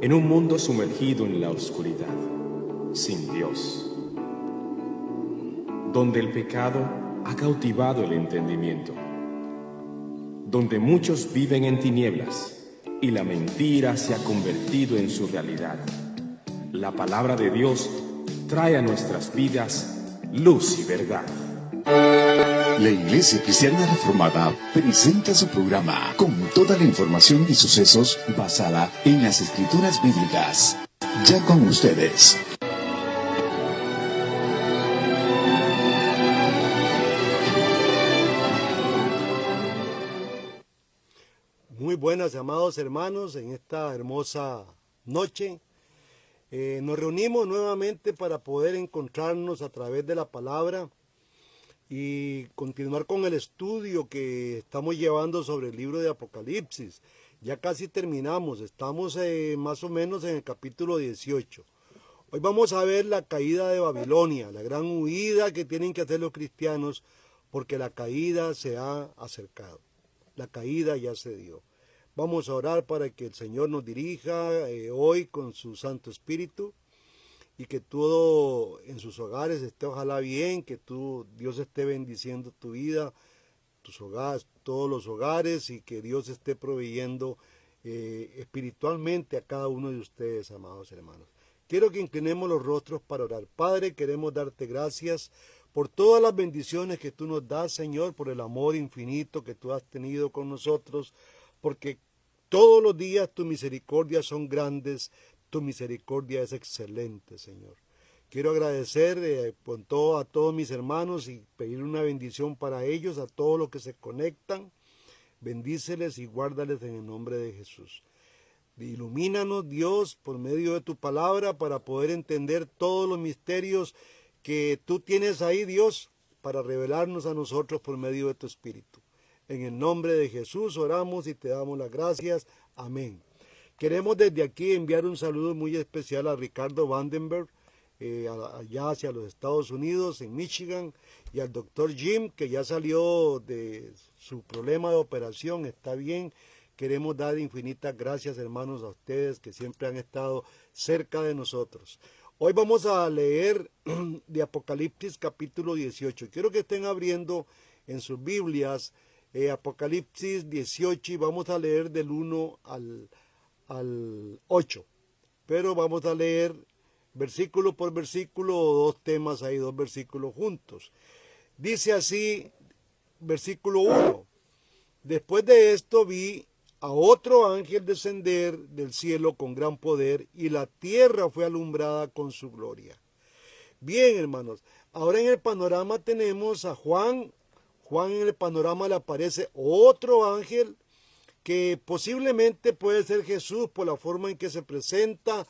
en un mundo sumergido en la oscuridad, sin Dios, donde el pecado ha cautivado el entendimiento, donde muchos viven en tinieblas y la mentira se ha convertido en su realidad. La palabra de Dios trae a nuestras vidas luz y verdad. La Iglesia Cristiana Reformada presenta su programa con toda la información y sucesos basada en las Escrituras Bíblicas. Ya con ustedes. Muy buenas, amados hermanos, en esta hermosa noche. Nos reunimos nuevamente para poder encontrarnos a través de la palabra y continuar con el estudio que estamos llevando sobre el libro de Apocalipsis. Ya casi terminamos, estamos más o menos en el capítulo 18. Hoy vamos a ver la caída de Babilonia, la gran huida que tienen que hacer los cristianos porque la caída se ha acercado. La caída ya se dio. Vamos a orar para que el Señor nos dirija hoy con su Santo Espíritu y que todo en sus hogares esté ojalá bien, que Dios esté bendiciendo tu vida, tus hogares, todos los hogares, y que Dios esté proveyendo espiritualmente a cada uno de ustedes, amados hermanos. Quiero que inclinemos los rostros para orar. Padre, queremos darte gracias por todas las bendiciones que tú nos das, Señor, por el amor infinito que tú has tenido con nosotros, porque todos los días tus misericordias son grandes, tu misericordia es excelente, Señor. Quiero agradecer a todos mis hermanos y pedir una bendición para ellos, a todos los que se conectan. Bendíceles y guárdales en el nombre de Jesús. Ilumínanos, Dios, por medio de tu palabra para poder entender todos los misterios que tú tienes ahí, Dios, para revelarnos a nosotros por medio de tu Espíritu. En el nombre de Jesús oramos y te damos las gracias. Amén. Queremos desde aquí enviar un saludo muy especial a Ricardo Vandenberg, allá hacia los Estados Unidos, en Michigan, y al doctor Jim, que ya salió de su problema de operación, está bien. Queremos dar infinitas gracias, hermanos, a ustedes que siempre han estado cerca de nosotros. Hoy vamos a leer de Apocalipsis capítulo 18. Quiero que estén abriendo en sus Biblias Apocalipsis 18 y vamos a leer del 1 al 8. Pero vamos a leer versículo por versículo, o dos temas ahí, dos versículos juntos. Dice así, versículo 1. Después de esto vi a otro ángel descender del cielo con gran poder, y la tierra fue alumbrada con su gloria. Bien, hermanos, ahora en el panorama tenemos a Juan. Juan, en el panorama le aparece otro ángel que posiblemente puede ser Jesús por la forma en que se presenta,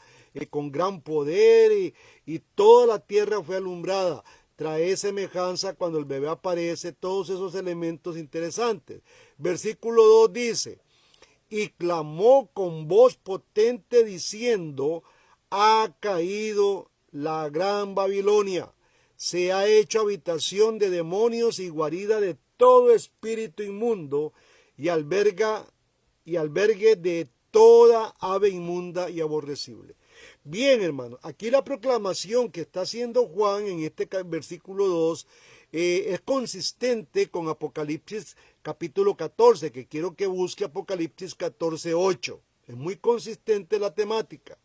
con gran poder, y toda la tierra fue alumbrada. Trae semejanza cuando el bebé aparece, todos esos elementos interesantes. Versículo 2 dice: y clamó con voz potente diciendo: ha caído la gran Babilonia, se ha hecho habitación de demonios y guarida de todo espíritu inmundo, y albergue de toda ave inmunda y aborrecible. Bien, hermanos, aquí la proclamación que está haciendo Juan en este versículo 2 es consistente con Apocalipsis capítulo 14, que quiero que busque Apocalipsis 14, 8. Es muy consistente la temática.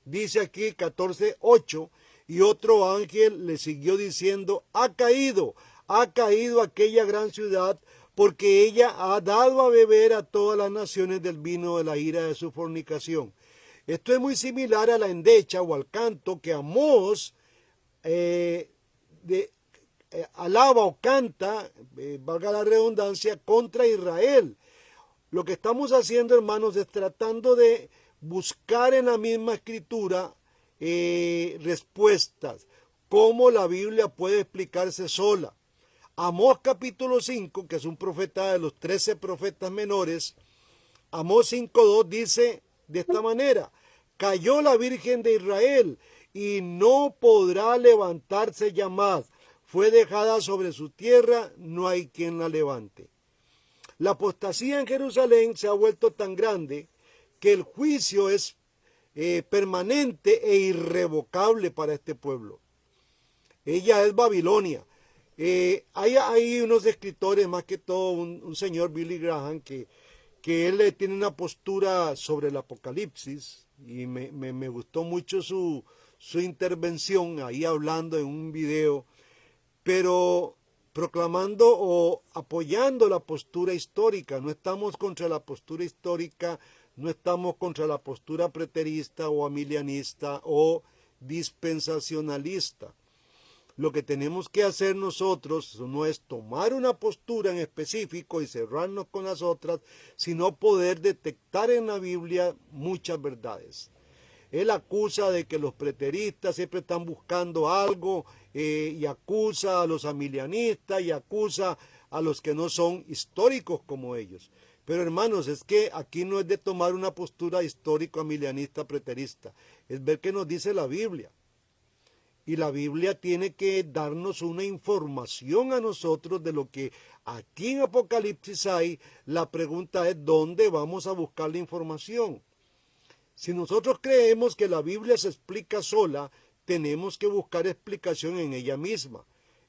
Dice aquí 14, 8, y otro ángel le siguió diciendo: ha caído aquella gran ciudad, porque ella ha dado a beber a todas las naciones del vino de la ira de su fornicación. Esto es muy similar a la endecha o al canto que Amós alaba o canta, valga la redundancia, contra Israel. Lo que estamos haciendo, hermanos, es tratando de buscar en la misma escritura respuestas, cómo la Biblia puede explicarse sola. Amós capítulo 5, que es un profeta de los 13 profetas menores, Amós 5:2 dice de esta manera: cayó la Virgen de Israel y no podrá levantarse ya más. Fue dejada sobre su tierra, no hay quien la levante. La apostasía en Jerusalén se ha vuelto tan grande que el juicio es permanente e irrevocable para este pueblo. Ella es Babilonia. Hay unos escritores, más que todo un señor Billy Graham, que él tiene una postura sobre el Apocalipsis, y me gustó mucho su intervención ahí hablando en un video, pero proclamando o apoyando la postura histórica. No estamos contra la postura histórica, no estamos contra la postura preterista o amilianista o dispensacionalista. Lo que tenemos que hacer nosotros no es tomar una postura en específico y cerrarnos con las otras, sino poder detectar en la Biblia muchas verdades. Él acusa de que los preteristas siempre están buscando algo, y acusa a los amilianistas y acusa a los que no son históricos como ellos. Pero hermanos, es que aquí no es de tomar una postura histórico, amilianista, preterista, es ver qué nos dice la Biblia. Y la Biblia tiene que darnos una información a nosotros de lo que aquí en Apocalipsis hay. La pregunta es, ¿dónde vamos a buscar la información? Si nosotros creemos que la Biblia se explica sola, tenemos que buscar explicación en ella misma.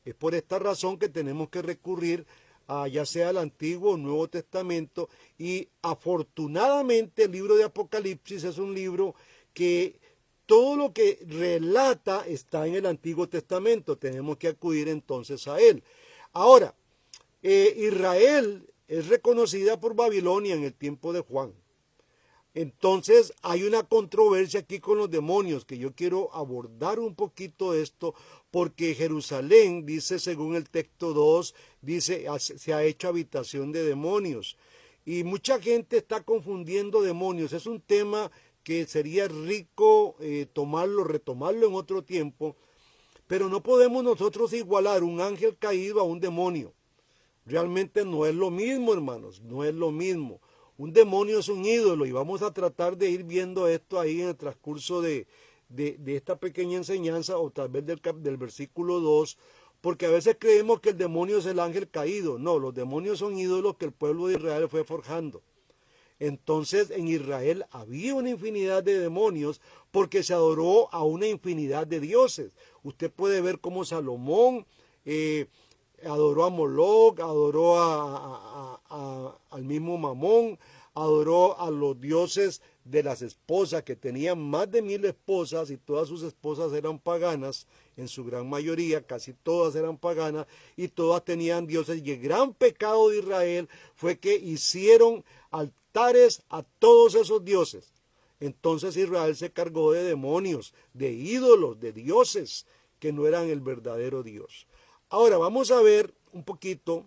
Es por esta razón que tenemos que recurrir a ya sea el Antiguo o Nuevo Testamento, y afortunadamente el libro de Apocalipsis es un libro que todo lo que relata está en el Antiguo Testamento. Tenemos que acudir entonces a él. Ahora, Israel es reconocida por Babilonia en el tiempo de Juan. Entonces hay una controversia aquí con los demonios, que yo quiero abordar un poquito esto, porque Jerusalén, dice según el texto 2, dice se ha hecho habitación de demonios. Y mucha gente está confundiendo demonios. Es un tema que sería rico retomarlo en otro tiempo, pero no podemos nosotros igualar un ángel caído a un demonio. Realmente no es lo mismo, hermanos, no es lo mismo. Un demonio es un ídolo, y vamos a tratar de ir viendo esto ahí en el transcurso de esta pequeña enseñanza, o tal vez del versículo 2, porque a veces creemos que el demonio es el ángel caído. No, los demonios son ídolos que el pueblo de Israel fue forjando. Entonces en Israel había una infinidad de demonios porque se adoró a una infinidad de dioses. Usted puede ver cómo Salomón adoró a Moloch, adoró al mismo Mamón, adoró a los dioses de las esposas, que tenían más de 1000 esposas, y todas sus esposas eran paganas, en su gran mayoría, casi todas eran paganas, y todas tenían dioses. Y el gran pecado de Israel fue que hicieron altares a todos esos dioses. Entonces Israel se cargó de demonios, de ídolos, de dioses que no eran el verdadero Dios. Ahora vamos a ver un poquito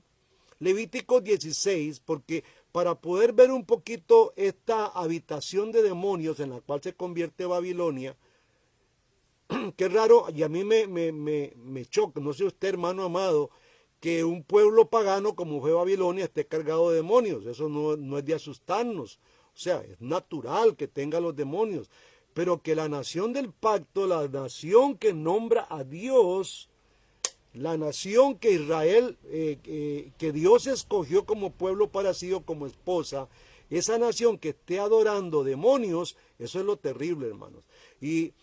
Levítico 16, porque para poder ver un poquito esta habitación de demonios en la cual se convierte Babilonia, qué raro, y a mí me choca, no sé usted, hermano amado, que un pueblo pagano como fue Babilonia esté cargado de demonios. Eso no es de asustarnos. O sea, es natural que tenga los demonios, pero que la nación del pacto, la nación que nombra a Dios, la nación que Israel, que Dios escogió como pueblo para sí o como esposa, esa nación que esté adorando demonios, eso es lo terrible, hermanos. Y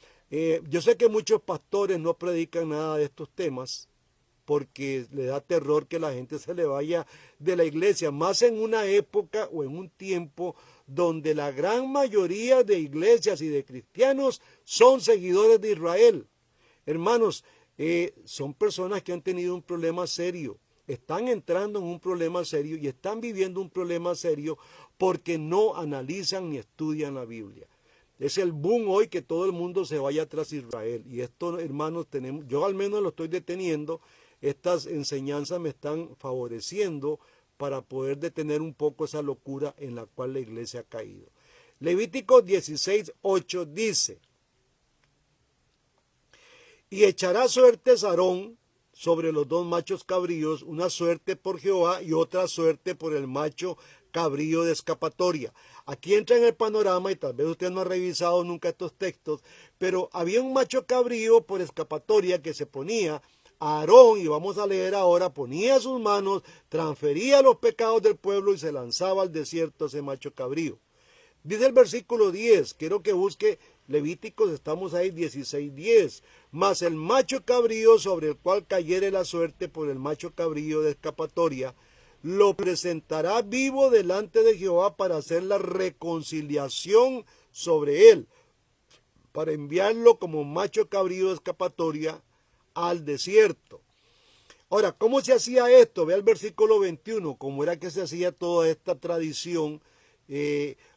yo sé que muchos pastores no predican nada de estos temas, porque le da terror que la gente se le vaya de la iglesia, más en una época o en un tiempo donde la gran mayoría de iglesias y de cristianos son seguidores de Israel. Hermanos, son personas que han tenido un problema serio, están entrando en un problema serio y están viviendo un problema serio porque no analizan ni estudian la Biblia. Es el boom hoy que todo el mundo se vaya tras Israel, y esto, hermanos, yo al menos lo estoy deteniendo. Estas enseñanzas me están favoreciendo para poder detener un poco esa locura en la cual la iglesia ha caído. Levítico 16:8 dice: y echará suertes Aarón sobre los dos machos cabríos, una suerte por Jehová y otra suerte por el macho cabrío de escapatoria. Aquí entra en el panorama, y tal vez usted no ha revisado nunca estos textos, pero había un macho cabrío por escapatoria que se ponía a Aarón, y vamos a leer ahora, ponía sus manos, transfería los pecados del pueblo y se lanzaba al desierto ese macho cabrío. Dice el versículo 10, quiero que busque Levíticos, estamos ahí 16:10. Mas el macho cabrío sobre el cual cayere la suerte por el macho cabrío de escapatoria, lo presentará vivo delante de Jehová para hacer la reconciliación sobre él, para enviarlo como macho cabrío de escapatoria al desierto. Ahora, ¿cómo se hacía esto? Ve el versículo 21, cómo era que se hacía toda esta tradición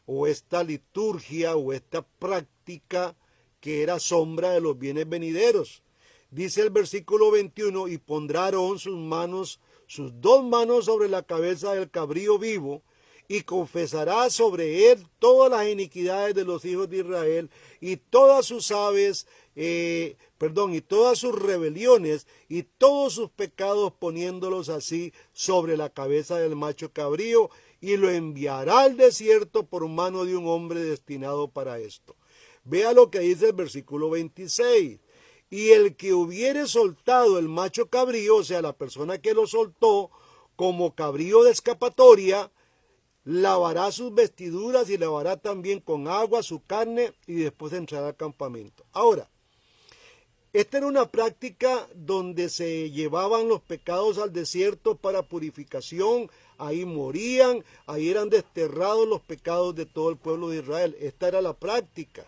o esta liturgia o esta práctica que era sombra de los bienes venideros. Dice el versículo 21, y pondrá Aarón sus dos manos sobre la cabeza del cabrío vivo, y confesará sobre él todas las iniquidades de los hijos de Israel y todas sus aves, y todas sus rebeliones y todos sus pecados, poniéndolos así sobre la cabeza del macho cabrío, y lo enviará al desierto por mano de un hombre destinado para esto. Vea lo que dice el versículo 26. Y el que hubiere soltado el macho cabrío, o sea, la persona que lo soltó como cabrío de escapatoria, lavará sus vestiduras y lavará también con agua su carne y después entrará al campamento. Ahora, esta era una práctica donde se llevaban los pecados al desierto para purificación, ahí morían, ahí eran desterrados los pecados de todo el pueblo de Israel. Esta era la práctica.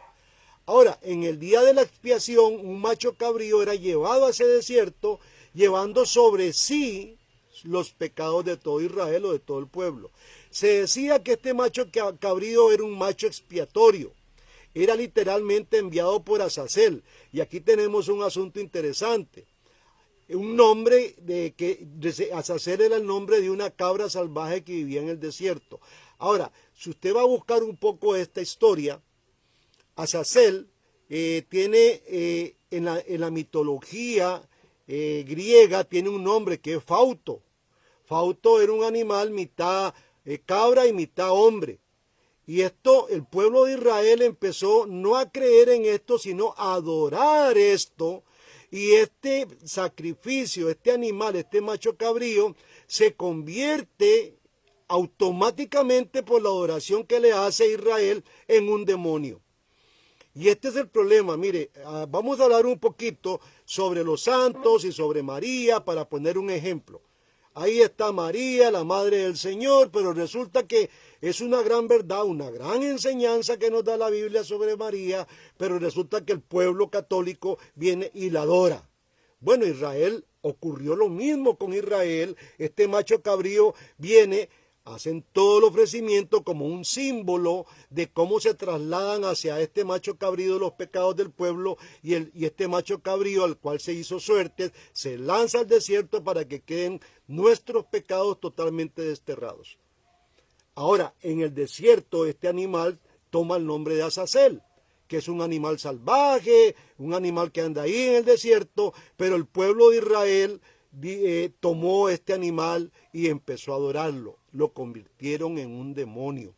Ahora, en el día de la expiación, un macho cabrío era llevado a ese desierto, llevando sobre sí los pecados de todo Israel o de todo el pueblo. Se decía que este macho cabrío era un macho expiatorio. Era literalmente enviado por Azazel. Y aquí tenemos un asunto interesante. Un nombre Azazel era el nombre de una cabra salvaje que vivía en el desierto. Ahora, si usted va a buscar un poco esta historia, Azazel tiene en la mitología griega tiene un nombre que es Fauto. Fauto era un animal mitad cabra y mitad hombre. Y esto, el pueblo de Israel empezó no a creer en esto, sino a adorar esto. Y este sacrificio, este animal, este macho cabrío, se convierte automáticamente por la adoración que le hace Israel en un demonio. Y este es el problema. Mire, vamos a hablar un poquito sobre los santos y sobre María para poner un ejemplo. Ahí está María, la Madre del Señor, pero resulta que es una gran verdad, una gran enseñanza que nos da la Biblia sobre María, pero resulta que el pueblo católico viene y la adora. Bueno, Israel, ocurrió lo mismo con Israel. Este macho cabrío viene, hacen todo el ofrecimiento como un símbolo de cómo se trasladan hacia este macho cabrío los pecados del pueblo, y este macho cabrío al cual se hizo suerte, se lanza al desierto para que queden nuestros pecados totalmente desterrados. Ahora, en el desierto este animal toma el nombre de Azazel, que es un animal salvaje, un animal que anda ahí en el desierto, pero el pueblo de Israel tomó este animal y empezó a adorarlo. Lo convirtieron en un demonio.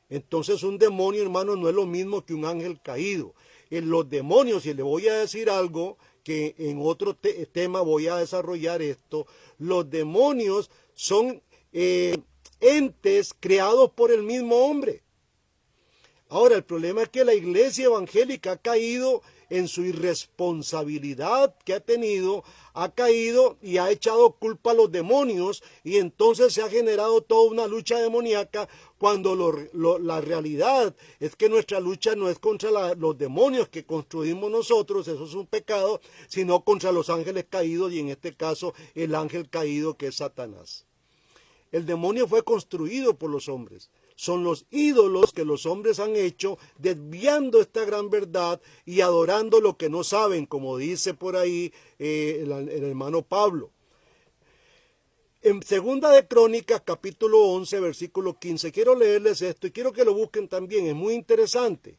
Entonces un demonio, hermano, no es lo mismo que un ángel caído. En los demonios, y le voy a decir algo que en otro tema voy a desarrollar esto, los demonios son entes creados por el mismo hombre. Ahora, el problema es que la iglesia evangélica ha caído en su irresponsabilidad que ha tenido, ha caído y ha echado culpa a los demonios, y entonces se ha generado toda una lucha demoníaca, cuando la realidad es que nuestra lucha no es contra los demonios que construimos nosotros, eso es un pecado, sino contra los ángeles caídos, y en este caso el ángel caído que es Satanás. El demonio fue construido por los hombres. Son los ídolos que los hombres han hecho, desviando esta gran verdad y adorando lo que no saben, como dice por ahí el hermano Pablo. En Segunda de Crónicas, capítulo 11, versículo 15, quiero leerles esto y quiero que lo busquen también, es muy interesante.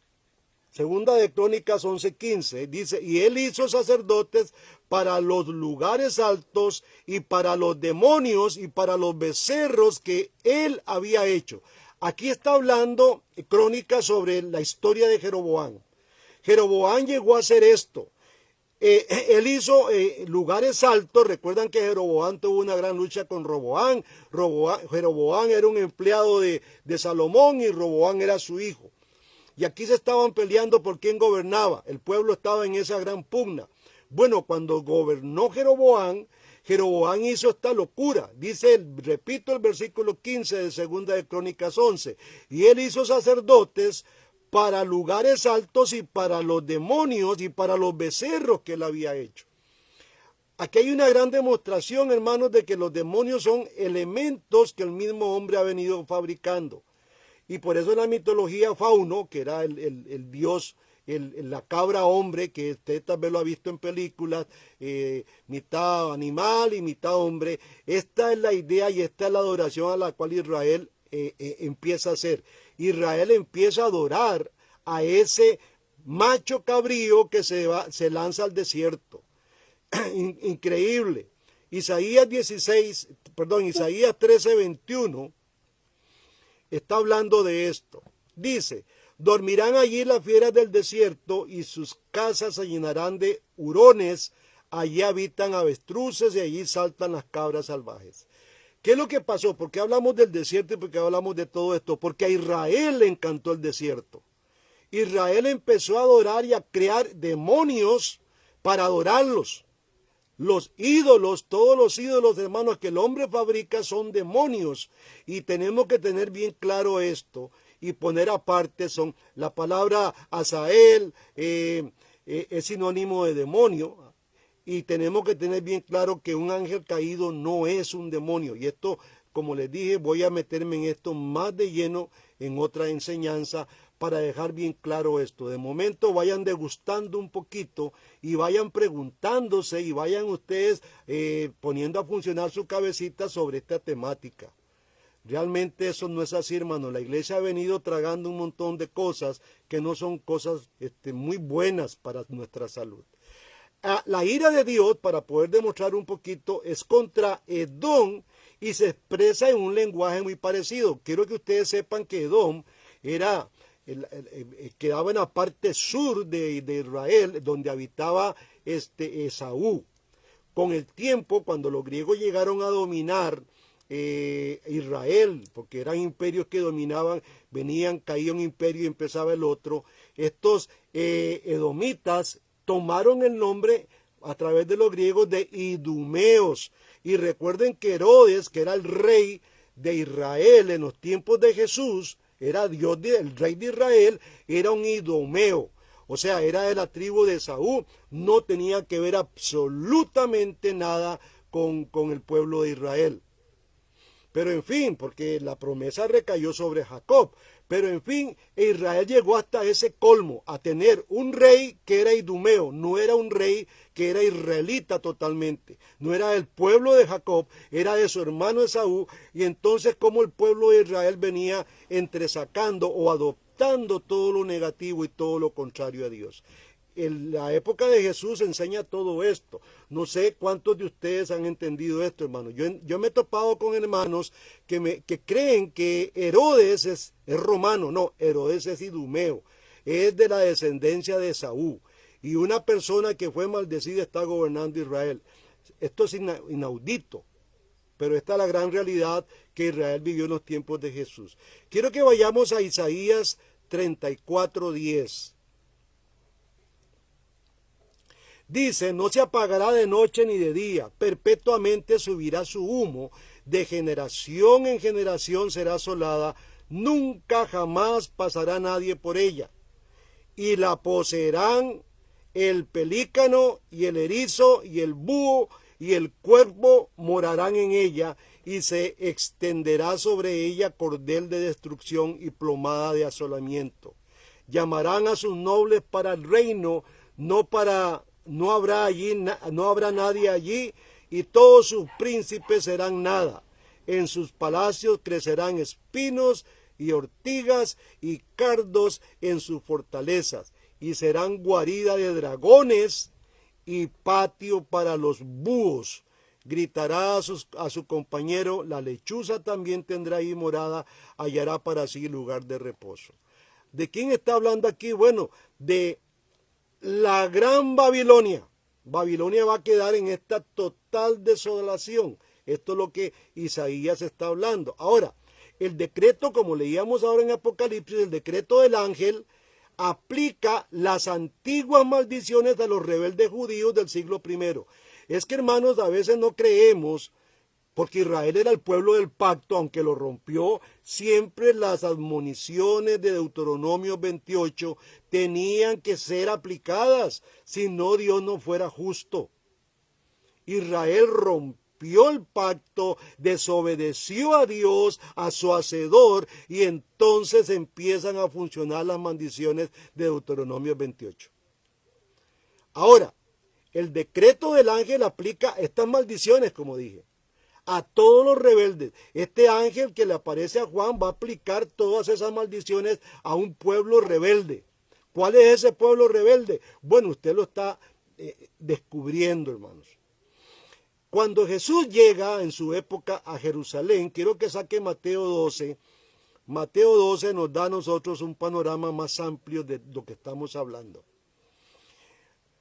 Segunda de Crónicas 11:15 dice, y él hizo sacerdotes para los lugares altos y para los demonios y para los becerros que él había hecho. Aquí está hablando Crónicas sobre la historia de Jeroboam. Jeroboam llegó a hacer esto. Él hizo lugares altos. Recuerdan que Jeroboam tuvo una gran lucha con Roboam. Jeroboam era un empleado de Salomón y Roboam era su hijo. Y aquí se estaban peleando por quién gobernaba. El pueblo estaba en esa gran pugna. Bueno, cuando gobernó Jeroboam, Jeroboam hizo esta locura. Dice, repito el versículo 15 de Segunda de Crónicas 11. Y él hizo sacerdotes para lugares altos y para los demonios y para los becerros que él había hecho. Aquí hay una gran demostración, hermanos, de que los demonios son elementos que el mismo hombre ha venido fabricando. Y por eso en la mitología Fauno, que era el dios, la cabra hombre, que usted tal vez lo ha visto en películas, mitad animal y mitad hombre, esta es la idea y esta es la adoración a la cual Israel empieza a hacer. Israel empieza a adorar a ese macho cabrío que se lanza al desierto. Increíble. Isaías 13:21 está hablando de esto. Dice, dormirán allí las fieras del desierto y sus casas se llenarán de hurones. Allí habitan avestruces y allí saltan las cabras salvajes. ¿Qué es lo que pasó? ¿Por qué hablamos del desierto y por qué hablamos de todo esto? Porque a Israel le encantó el desierto. Israel empezó a adorar y a crear demonios para adorarlos. Los ídolos, todos los ídolos, hermanos, que el hombre fabrica son demonios. Y tenemos que tener bien claro esto y poner aparte, son la palabra Azael, es sinónimo de demonio. Y tenemos que tener bien claro que un ángel caído no es un demonio. Y esto, como les dije, voy a meterme en esto más de lleno en otra enseñanza para dejar bien claro esto. De momento vayan degustando un poquito y vayan preguntándose y vayan ustedes poniendo a funcionar su cabecita sobre esta temática. Realmente eso no es así, hermano. La iglesia ha venido tragando un montón de cosas que no son cosas muy buenas para nuestra salud. La ira de Dios, para poder demostrar un poquito, es contra Edom y se expresa en un lenguaje muy parecido. Quiero que ustedes sepan que Edom quedaba en la parte sur de Israel, donde habitaba Esaú. Con el tiempo, cuando los griegos llegaron a dominar Israel, porque eran imperios que dominaban, caía un imperio y empezaba el otro, estos edomitas tomaron el nombre a través de los griegos de idumeos. Y recuerden que Herodes, que era el rey de Israel en los tiempos de Jesús, era el rey de Israel, era un idumeo. O sea, era de la tribu de Saúl, no tenía que ver absolutamente nada con el pueblo de Israel. Pero en fin, porque la promesa recayó sobre Jacob. Pero en fin, Israel llegó hasta ese colmo, a tener un rey que era idumeo, no era un rey que era israelita totalmente, no era del pueblo de Jacob, era de su hermano Esaú, y entonces como el pueblo de Israel venía entresacando o adoptando todo lo negativo y todo lo contrario a Dios. En la época de Jesús enseña todo esto. No sé cuántos de ustedes han entendido esto, hermano. Yo me he topado con hermanos que creen que Herodes es romano. No, Herodes es idumeo. Es de la descendencia de Esaú. Y una persona que fue maldecida está gobernando Israel. Esto es inaudito. Pero esta es la gran realidad que Israel vivió en los tiempos de Jesús. Quiero que vayamos a Isaías 34:10. Dice, no se apagará de noche ni de día, perpetuamente subirá su humo, de generación en generación será asolada, nunca jamás pasará nadie por ella. Y la poseerán el pelícano y el erizo y el búho y el cuervo morarán en ella, y se extenderá sobre ella cordel de destrucción y plomada de asolamiento. Llamarán a sus nobles para el reino, no habrá nadie allí, y todos sus príncipes serán nada. En sus palacios crecerán espinos y ortigas y cardos en sus fortalezas, y serán guarida de dragones y patio para los búhos. Gritará a su compañero, la lechuza también tendrá ahí morada, hallará para sí lugar de reposo. ¿De quién está hablando aquí? Bueno, de la gran Babilonia. Babilonia va a quedar en esta total desolación. Esto es lo que Isaías está hablando. Ahora, el decreto, como leíamos ahora en Apocalipsis, el decreto del ángel, aplica las antiguas maldiciones a los rebeldes judíos del siglo I. Es que, hermanos, a veces no creemos, porque Israel era el pueblo del pacto, aunque lo rompió, siempre las admoniciones de Deuteronomio 28 tenían que ser aplicadas, si no Dios no fuera justo. Israel rompió el pacto, desobedeció a Dios, a su hacedor, y entonces empiezan a funcionar las maldiciones de Deuteronomio 28. Ahora, el decreto del ángel aplica estas maldiciones, como dije, a todos los rebeldes. Este ángel que le aparece a Juan va a aplicar todas esas maldiciones a un pueblo rebelde. ¿Cuál es ese pueblo rebelde? Bueno, usted lo está descubriendo, hermanos. Cuando Jesús llega en su época a Jerusalén, quiero que saque Mateo 12. Mateo 12 nos da a nosotros un panorama más amplio de lo que estamos hablando.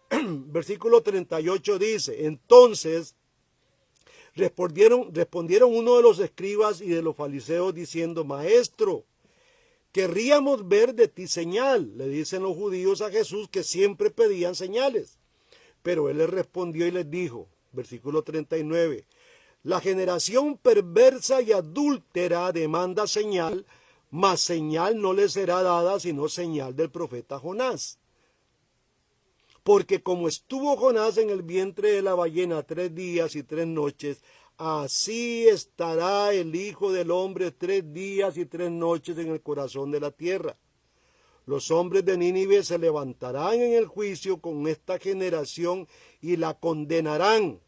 Versículo 38 dice, entonces respondieron uno de los escribas y de los fariseos diciendo, Maestro, querríamos ver de ti señal. Le dicen los judíos a Jesús que siempre pedían señales. Pero él les respondió y les dijo, versículo 39, la generación perversa y adúltera demanda señal, mas señal no le será dada sino señal del profeta Jonás. Porque como estuvo Jonás en el vientre de la ballena 3 días y 3 noches, así estará el Hijo del Hombre 3 días y 3 noches en el corazón de la tierra. Los hombres de Nínive se levantarán en el juicio con esta generación y la condenarán.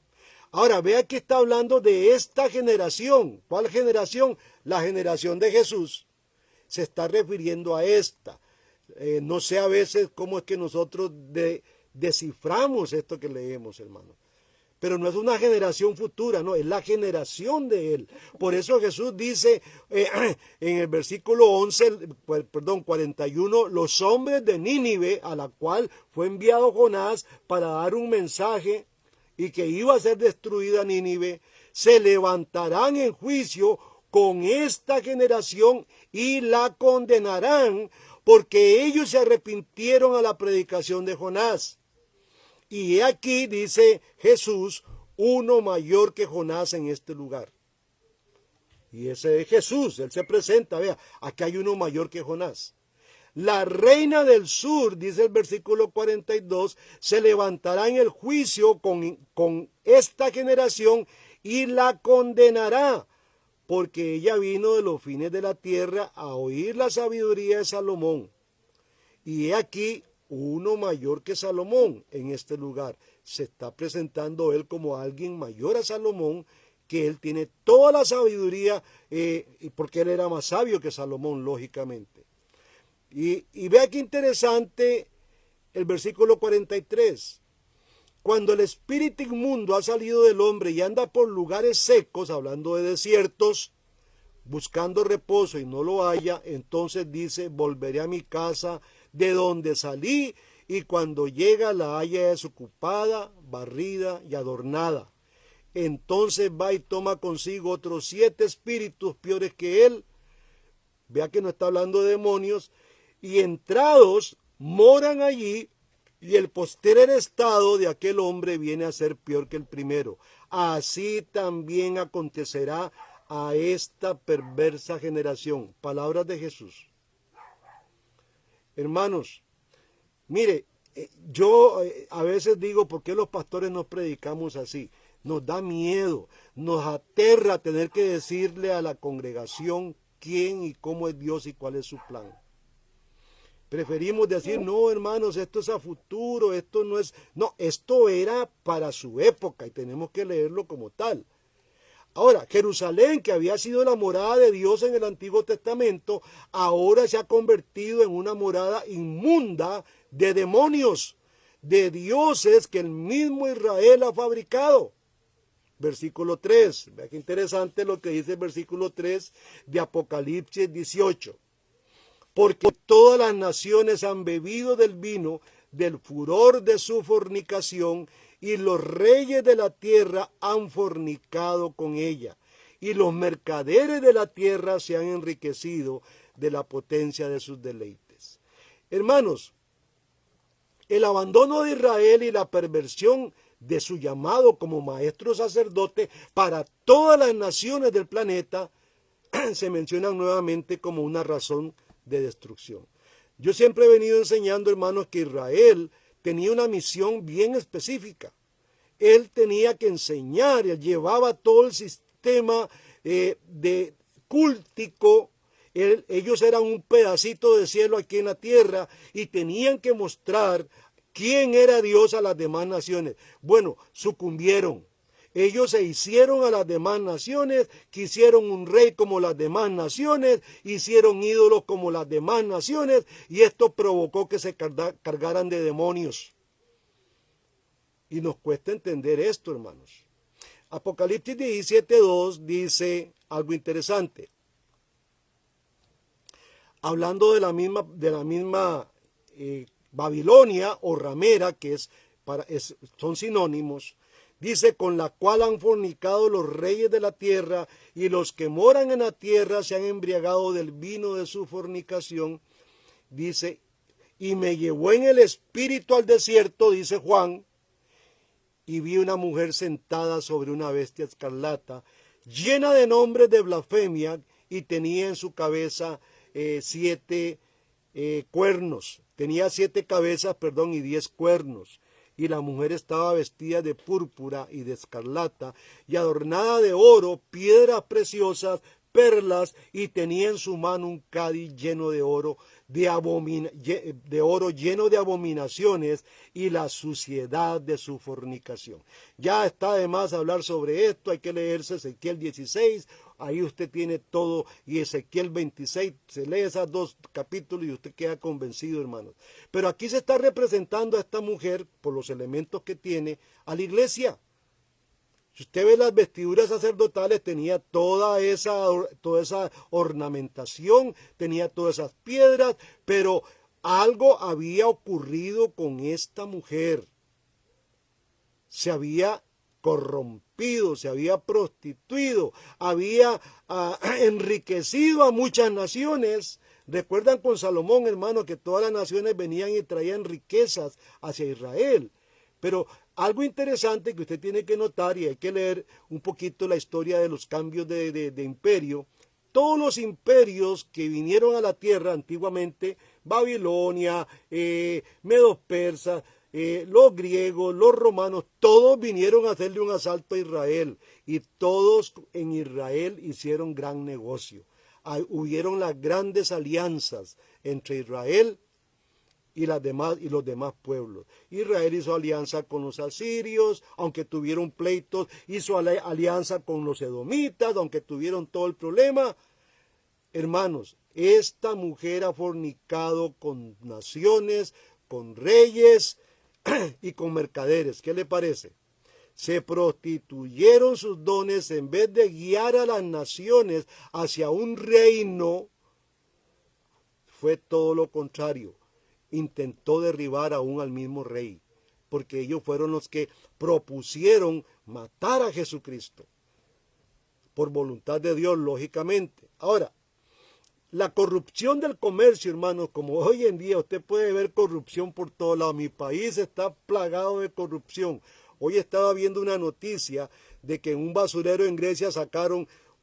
Ahora, vea que está hablando de esta generación. ¿Cuál generación? La generación de Jesús. Se está refiriendo a esta. No sé a veces cómo es que nosotros desciframos esto que leemos, hermano. Pero no es una generación futura, no, es la generación de él. Por eso Jesús dice en el versículo 41, los hombres de Nínive, a la cual fue enviado Jonás para dar un mensaje y que iba a ser destruida Nínive, se levantarán en juicio con esta generación y la condenarán, porque ellos se arrepintieron a la predicación de Jonás. Y he aquí, dice Jesús, uno mayor que Jonás en este lugar. Y ese es Jesús, él se presenta, vea, aquí hay uno mayor que Jonás. La reina del sur, dice el versículo 42, se levantará en el juicio con esta generación y la condenará, porque ella vino de los fines de la tierra a oír la sabiduría de Salomón. Y he aquí, uno mayor que Salomón en este lugar. Se está presentando él como alguien mayor a Salomón, que él tiene toda la sabiduría, porque él era más sabio que Salomón, lógicamente. Y vea qué interesante el versículo 43. Cuando el espíritu inmundo ha salido del hombre y anda por lugares secos, hablando de desiertos, buscando reposo y no lo halla, entonces dice, volveré a mi casa de donde salí, y cuando llega la halla desocupada, barrida y adornada. Entonces va y toma consigo otros 7 espíritus peores que él. Vea que no está hablando de demonios. Y entrados moran allí, y el postrer estado de aquel hombre viene a ser peor que el primero. Así también acontecerá a esta perversa generación. Palabras de Jesús. Hermanos, mire, yo a veces digo, ¿por qué los pastores nos predicamos así? Nos da miedo, nos aterra tener que decirle a la congregación quién y cómo es Dios y cuál es su plan. Preferimos decir, no, hermanos, esto es a futuro, esto no es... No, esto era para su época y tenemos que leerlo como tal. Ahora, Jerusalén, que había sido la morada de Dios en el Antiguo Testamento, ahora se ha convertido en una morada inmunda de demonios, de dioses que el mismo Israel ha fabricado. Versículo 3, vea qué interesante lo que dice el versículo 3 de Apocalipsis 18. Porque todas las naciones han bebido del vino del furor de su fornicación, y los reyes de la tierra han fornicado con ella, y los mercaderes de la tierra se han enriquecido de la potencia de sus deleites. Hermanos, el abandono de Israel y la perversión de su llamado como maestro sacerdote para todas las naciones del planeta se mencionan nuevamente como una razón de destrucción. Yo siempre he venido enseñando, hermanos, que Israel tenía una misión bien específica. Él tenía que enseñar, él llevaba todo el sistema de cúltico. Ellos eran un pedacito de cielo aquí en la tierra y tenían que mostrar quién era Dios a las demás naciones. Bueno, sucumbieron. Ellos se hicieron a las demás naciones, quisieron un rey como las demás naciones, hicieron ídolos como las demás naciones, y esto provocó que se cargaran de demonios. Y nos cuesta entender esto, hermanos. Apocalipsis 17:2 dice algo interesante. Hablando de la misma Babilonia o ramera, que son sinónimos, dice, con la cual han fornicado los reyes de la tierra, y los que moran en la tierra se han embriagado del vino de su fornicación. Dice, y me llevó en el espíritu al desierto, dice Juan, y vi una mujer sentada sobre una bestia escarlata, llena de nombres de blasfemia, y tenía en su cabeza 7 cuernos. Tenía 7 cabezas, y 10 cuernos. Y la mujer estaba vestida de púrpura y de escarlata, y adornada de oro, piedras preciosas, perlas, y tenía en su mano un cádiz lleno de oro, lleno de abominaciones y la suciedad de su fornicación. Ya está de más hablar sobre esto, hay que leerse Ezequiel 16, ahí usted tiene todo, y Ezequiel 26, se lee esos 2 capítulos y usted queda convencido, hermanos. Pero aquí se está representando a esta mujer, por los elementos que tiene, a la iglesia. Si usted ve las vestiduras sacerdotales, tenía toda esa ornamentación, tenía todas esas piedras, pero algo había ocurrido con esta mujer. Se había corrompido, se había prostituido, había enriquecido a muchas naciones. Recuerdan con Salomón, hermano, que todas las naciones venían y traían riquezas hacia Israel. Pero algo interesante que usted tiene que notar, y hay que leer un poquito la historia de los cambios de imperio. Todos los imperios que vinieron a la tierra antiguamente, Babilonia, medos persas, los griegos, los romanos, todos vinieron a hacerle un asalto a Israel, y todos en Israel hicieron gran negocio. Hubieron las grandes alianzas entre Israel y los demás pueblos. Israel hizo alianza con los asirios, aunque tuvieron pleitos, hizo alianza con los edomitas, aunque tuvieron todo el problema. Hermanos, esta mujer ha fornicado con naciones, con reyes y con mercaderes. ¿Qué le parece? Se prostituyeron sus dones en vez de guiar a las naciones hacia un reino. Fue todo lo contrario. Intentó derribar aún al mismo rey, porque ellos fueron los que propusieron matar a Jesucristo, por voluntad de Dios, lógicamente. Ahora, la corrupción del comercio, hermanos, como hoy en día usted puede ver corrupción por todos lados. Mi país está plagado de corrupción. Hoy estaba viendo una noticia de que en un basurero en Grecia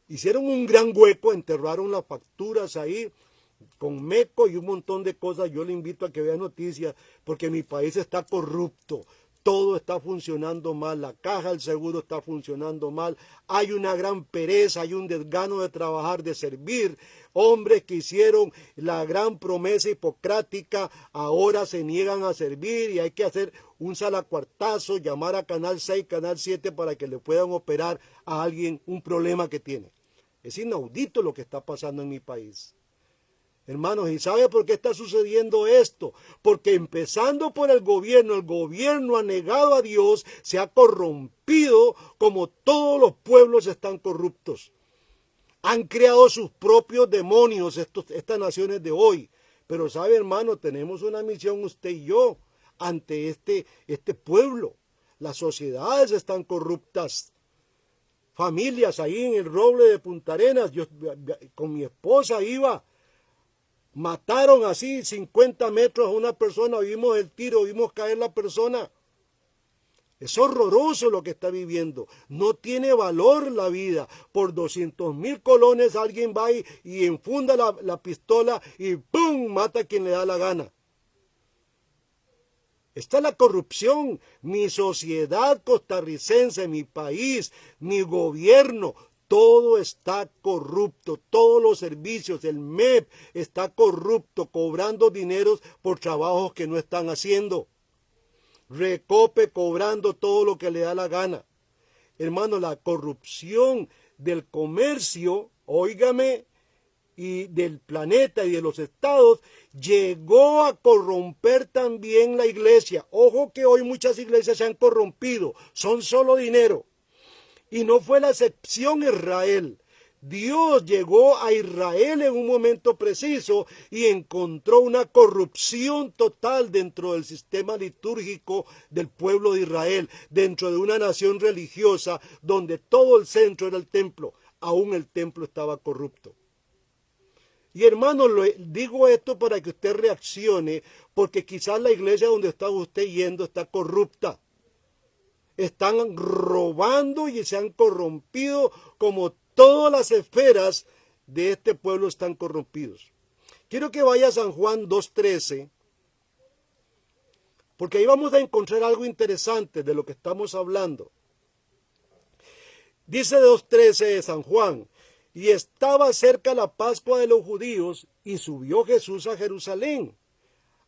hicieron un gran hueco, enterraron las facturas ahí, con meco y un montón de cosas. Yo le invito a que vea noticias, porque mi país está corrupto, todo está funcionando mal, la caja del seguro está funcionando mal, hay una gran pereza, hay un desgano de trabajar, de servir. Hombres que hicieron la gran promesa hipocrática ahora se niegan a servir, y hay que hacer un salacuartazo, llamar a Canal 6, Canal 7 para que le puedan operar a alguien un problema que tiene. Es inaudito lo que está pasando en mi país. Hermanos, ¿y sabe por qué está sucediendo esto? Porque empezando por el gobierno ha negado a Dios, se ha corrompido como todos los pueblos están corruptos. Han creado sus propios demonios estas naciones de hoy. Pero sabe, hermano, tenemos una misión usted y yo ante este pueblo. Las sociedades están corruptas. Familias ahí en el Roble de Punta Arenas, yo con mi esposa iba Mataron así 50 metros a una persona, vimos el tiro, vimos caer la persona. Es horroroso lo que está viviendo. No tiene valor la vida. Por 200,000 colones alguien va y enfunda la pistola y ¡pum! Mata a quien le da la gana. Esta es la corrupción. Mi sociedad costarricense, mi país, mi gobierno, todo está corrupto. Todos los servicios, el MEP está corrupto, cobrando dineros por trabajos que no están haciendo. Recope cobrando todo lo que le da la gana. Hermano, la corrupción del comercio, óigame, y del planeta y de los estados, llegó a corromper también la iglesia. Ojo que hoy muchas iglesias se han corrompido, son solo dinero. Y no fue la excepción Israel. Dios llegó a Israel en un momento preciso y encontró una corrupción total dentro del sistema litúrgico del pueblo de Israel, dentro de una nación religiosa donde todo el centro era el templo. Aún el templo estaba corrupto. Y hermano, digo esto para que usted reaccione, porque quizás la iglesia donde está usted yendo está corrupta. Están robando y se han corrompido como todas las esferas de este pueblo están corrompidos. Quiero que vaya a San Juan 2:13, porque ahí vamos a encontrar algo interesante de lo que estamos hablando. Dice 2:13 de San Juan: y estaba cerca la Pascua de los judíos, y subió Jesús a Jerusalén.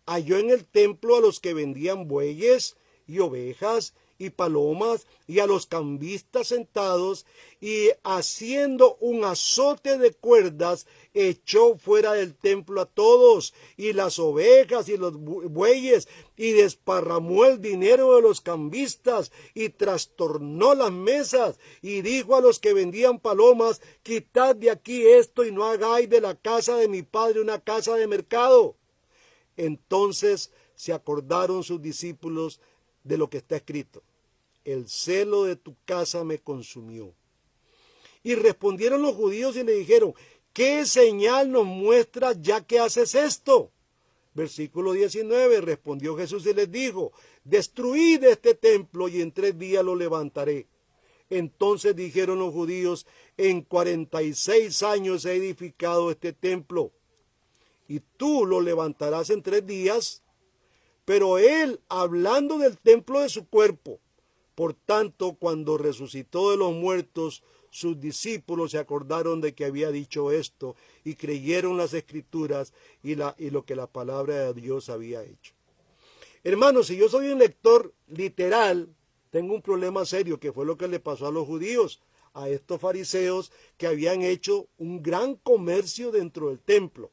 Halló en el templo a los que vendían bueyes y ovejas y palomas, y a los cambistas sentados, y haciendo un azote de cuerdas, echó fuera del templo a todos, y las ovejas y los bueyes, y desparramó el dinero de los cambistas, y trastornó las mesas, y dijo a los que vendían palomas: quitad de aquí esto, y no hagáis de la casa de mi padre una casa de mercado. Entonces se acordaron sus discípulos de lo que está escrito: el celo de tu casa me consumió. Y respondieron los judíos y le dijeron: ¿qué señal nos muestras ya que haces esto? Versículo 19, respondió Jesús y les dijo: destruid este templo y en 3 días lo levantaré. Entonces dijeron los judíos: en 46 años he edificado este templo, y tú lo levantarás en 3 días. Pero él, hablando del templo de su cuerpo, por tanto, cuando resucitó de los muertos, sus discípulos se acordaron de que había dicho esto y creyeron las escrituras y lo que la palabra de Dios había hecho. Hermanos, si yo soy un lector literal, tengo un problema serio, que fue lo que le pasó a los judíos, a estos fariseos que habían hecho un gran comercio dentro del templo.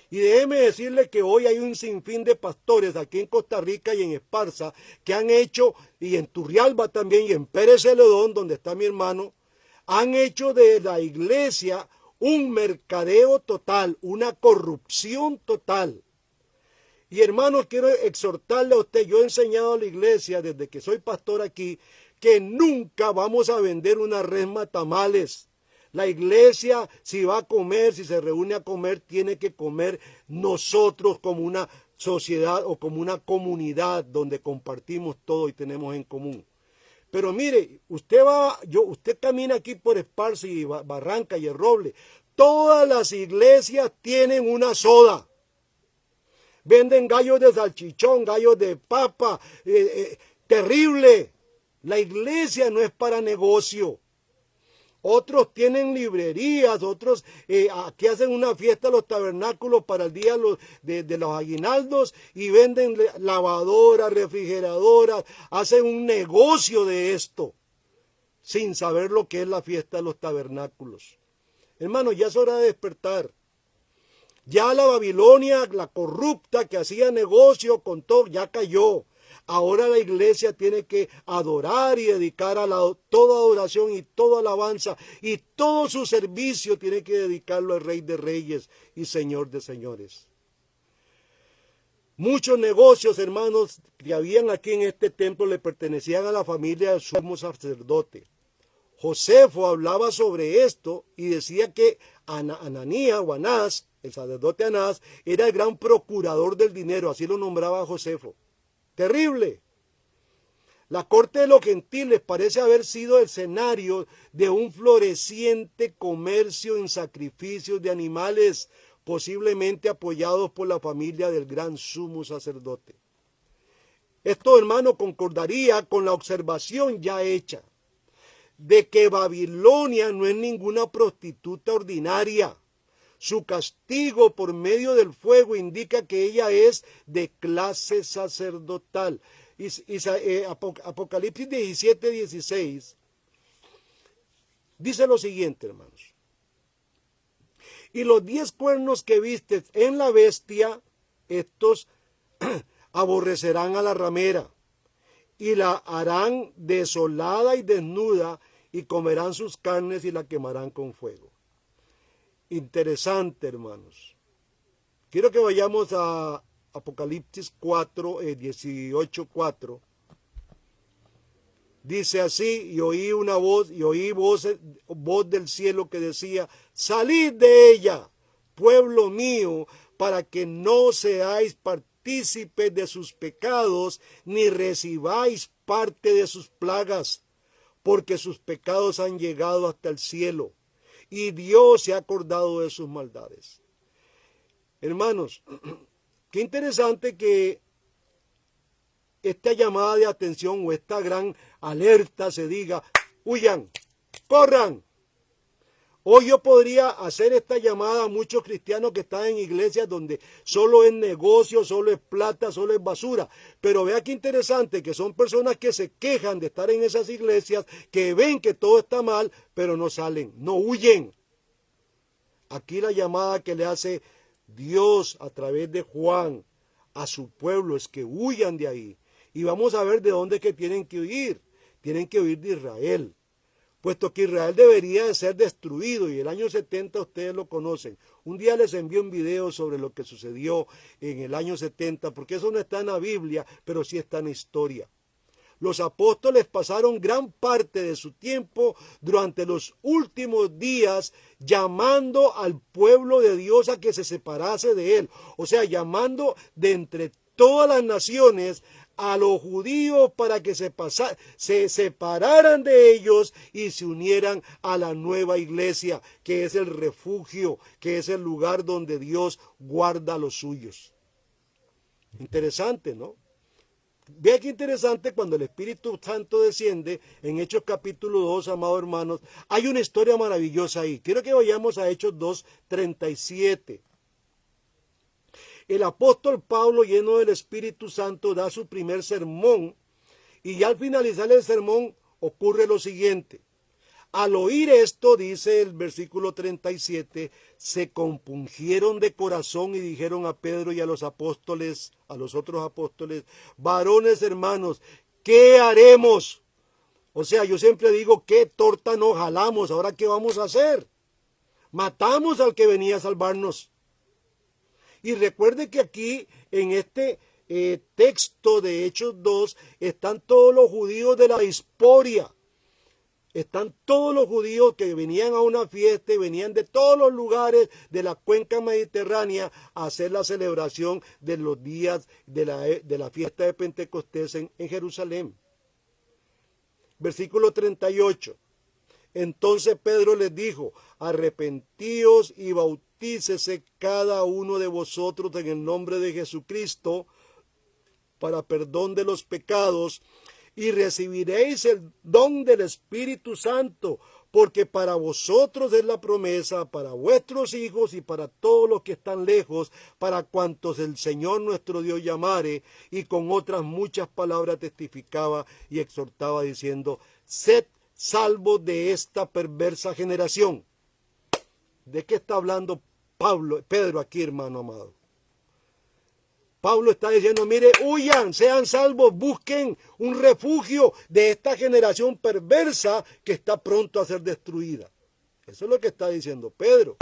Y déjeme decirle que hoy hay un sinfín de pastores aquí en Costa Rica y en Esparza que han hecho, y en Turrialba también, y en Pérez Celedón, donde está mi hermano, han hecho de la iglesia un mercadeo total, una corrupción total. Y hermanos, quiero exhortarle a usted, yo he enseñado a la iglesia desde que soy pastor aquí, que nunca vamos a vender una resma tamales. La iglesia, si va a comer, si se reúne a comer, tiene que comer nosotros como una sociedad o como una comunidad donde compartimos todo y tenemos en común. Pero mire, usted camina aquí por Esparza y Barranca y El Roble. Todas las iglesias tienen una soda. Venden gallos de salchichón, gallos de papa, terrible. La iglesia no es para negocio. Otros tienen librerías, otros aquí hacen una fiesta los tabernáculos para el día de los aguinaldos y venden lavadoras, refrigeradoras, hacen un negocio de esto, sin saber lo que es la fiesta de los tabernáculos. Hermano, ya es hora de despertar. Ya la Babilonia, la corrupta que hacía negocio con todo, ya cayó. Ahora la iglesia tiene que adorar y dedicar toda adoración y toda alabanza y todo su servicio tiene que dedicarlo al Rey de Reyes y Señor de Señores. Muchos negocios, hermanos, que habían aquí en este templo le pertenecían a la familia del sumo sacerdote. Josefo hablaba sobre esto y decía que Ananías o Anás, el sacerdote Anás, era el gran procurador del dinero, así lo nombraba Josefo. Terrible. La corte de los gentiles parece haber sido el escenario de un floreciente comercio en sacrificios de animales, posiblemente apoyados por la familia del gran sumo sacerdote. Esto, hermano, concordaría con la observación ya hecha de que Babilonia no es ninguna prostituta ordinaria. Su castigo por medio del fuego indica que ella es de clase sacerdotal. Apocalipsis 17, 16 dice lo siguiente, hermanos. Y los 10 cuernos que vistes en la bestia, estos aborrecerán a la ramera y la harán desolada y desnuda y comerán sus carnes y la quemarán con fuego. Interesante, hermanos. Quiero que vayamos a Apocalipsis 4, 18, 4. Dice así, y oí una voz, y oí voz del cielo que decía, salid de ella, pueblo mío, para que no seáis partícipes de sus pecados, ni recibáis parte de sus plagas, porque sus pecados han llegado hasta el cielo, y Dios se ha acordado de sus maldades. Hermanos, qué interesante que esta llamada de atención o esta gran alerta se diga, huyan, corran. Hoy yo podría hacer esta llamada a muchos cristianos que están en iglesias donde solo es negocio, solo es plata, solo es basura. Pero vea qué interesante que son personas que se quejan de estar en esas iglesias, que ven que todo está mal, pero no salen, no huyen. Aquí la llamada que le hace Dios a través de Juan a su pueblo es que huyan de ahí. Y vamos a ver de dónde es que tienen que huir. Tienen que huir de Israel, puesto que Israel debería de ser destruido, y el año 70 ustedes lo conocen. Un día les envié un video sobre lo que sucedió en el año 70, porque eso no está en la Biblia, pero sí está en la historia. Los apóstoles pasaron gran parte de su tiempo durante los últimos días llamando al pueblo de Dios a que se separase de él. O sea, llamando de entre todas las naciones a los judíos para que se separaran de ellos y se unieran a la nueva iglesia, que es el refugio, que es el lugar donde Dios guarda a los suyos. Interesante, ¿no? Vea qué interesante cuando el Espíritu Santo desciende en Hechos capítulo 2, amados hermanos. Hay una historia maravillosa ahí. Quiero que vayamos a Hechos 2, 37. El apóstol Pablo, lleno del Espíritu Santo, da su primer sermón, y ya al finalizar el sermón ocurre lo siguiente. Al oír esto, dice el versículo 37, se compungieron de corazón y dijeron a Pedro y a los apóstoles, a los otros apóstoles, varones hermanos, ¿qué haremos? O sea, yo siempre digo, ¿qué torta nos jalamos? ¿Ahora qué vamos a hacer? Matamos al que venía a salvarnos. Y recuerde que aquí, en este texto de Hechos 2, están todos los judíos de la diáspora. Están todos los judíos que venían a una fiesta y venían de todos los lugares de la cuenca mediterránea a hacer la celebración de los días de la fiesta de Pentecostés en Jerusalén. Versículo 38. Entonces Pedro les dijo, arrepentíos y bautícese cada uno de vosotros en el nombre de Jesucristo para perdón de los pecados, y recibiréis el don del Espíritu Santo, porque para vosotros es la promesa, para vuestros hijos y para todos los que están lejos, para cuantos el Señor nuestro Dios llamare. Y con otras muchas palabras testificaba y exhortaba diciendo, sed salvos de esta perversa generación. ¿De qué está hablando Pedro aquí, hermano amado? Pablo está diciendo, mire, huyan, sean salvos, busquen un refugio de esta generación perversa que está pronto a ser destruida. Eso es lo que está diciendo Pedro.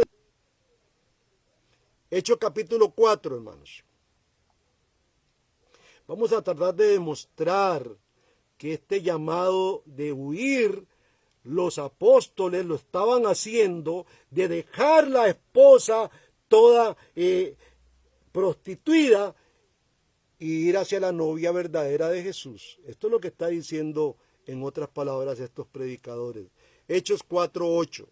Hechos capítulo 4, hermanos. Vamos a tratar de demostrar que este llamado de huir los apóstoles lo estaban haciendo de dejar la esposa toda prostituida y ir hacia la novia verdadera de Jesús. Esto es lo que está diciendo en otras palabras estos predicadores. Hechos 4:8.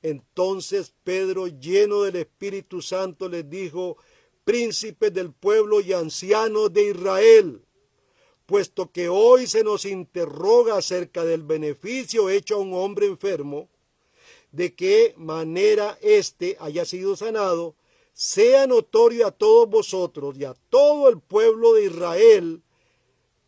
Entonces Pedro, lleno del Espíritu Santo, les dijo: príncipes del pueblo y ancianos de Israel, puesto que hoy se nos interroga acerca del beneficio hecho a un hombre enfermo, de qué manera éste haya sido sanado, sea notorio a todos vosotros y a todo el pueblo de Israel,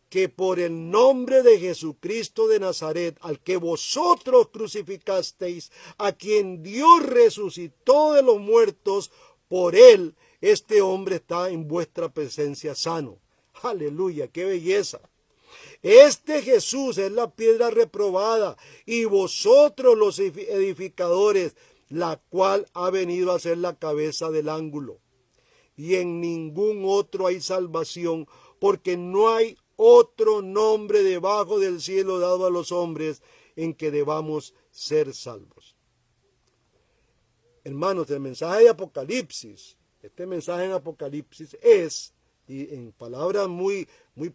que por el nombre de Jesucristo de Nazaret, al que vosotros crucificasteis, a quien Dios resucitó de los muertos, por él este hombre está en vuestra presencia sano. Aleluya, qué belleza. Este Jesús es la piedra reprobada y vosotros los edificadores, la cual ha venido a ser la cabeza del ángulo. Y en ningún otro hay salvación, porque no hay otro nombre debajo del cielo dado a los hombres en que debamos ser salvos. Hermanos, el mensaje de Apocalipsis, este mensaje en Apocalipsis es, y en palabras muy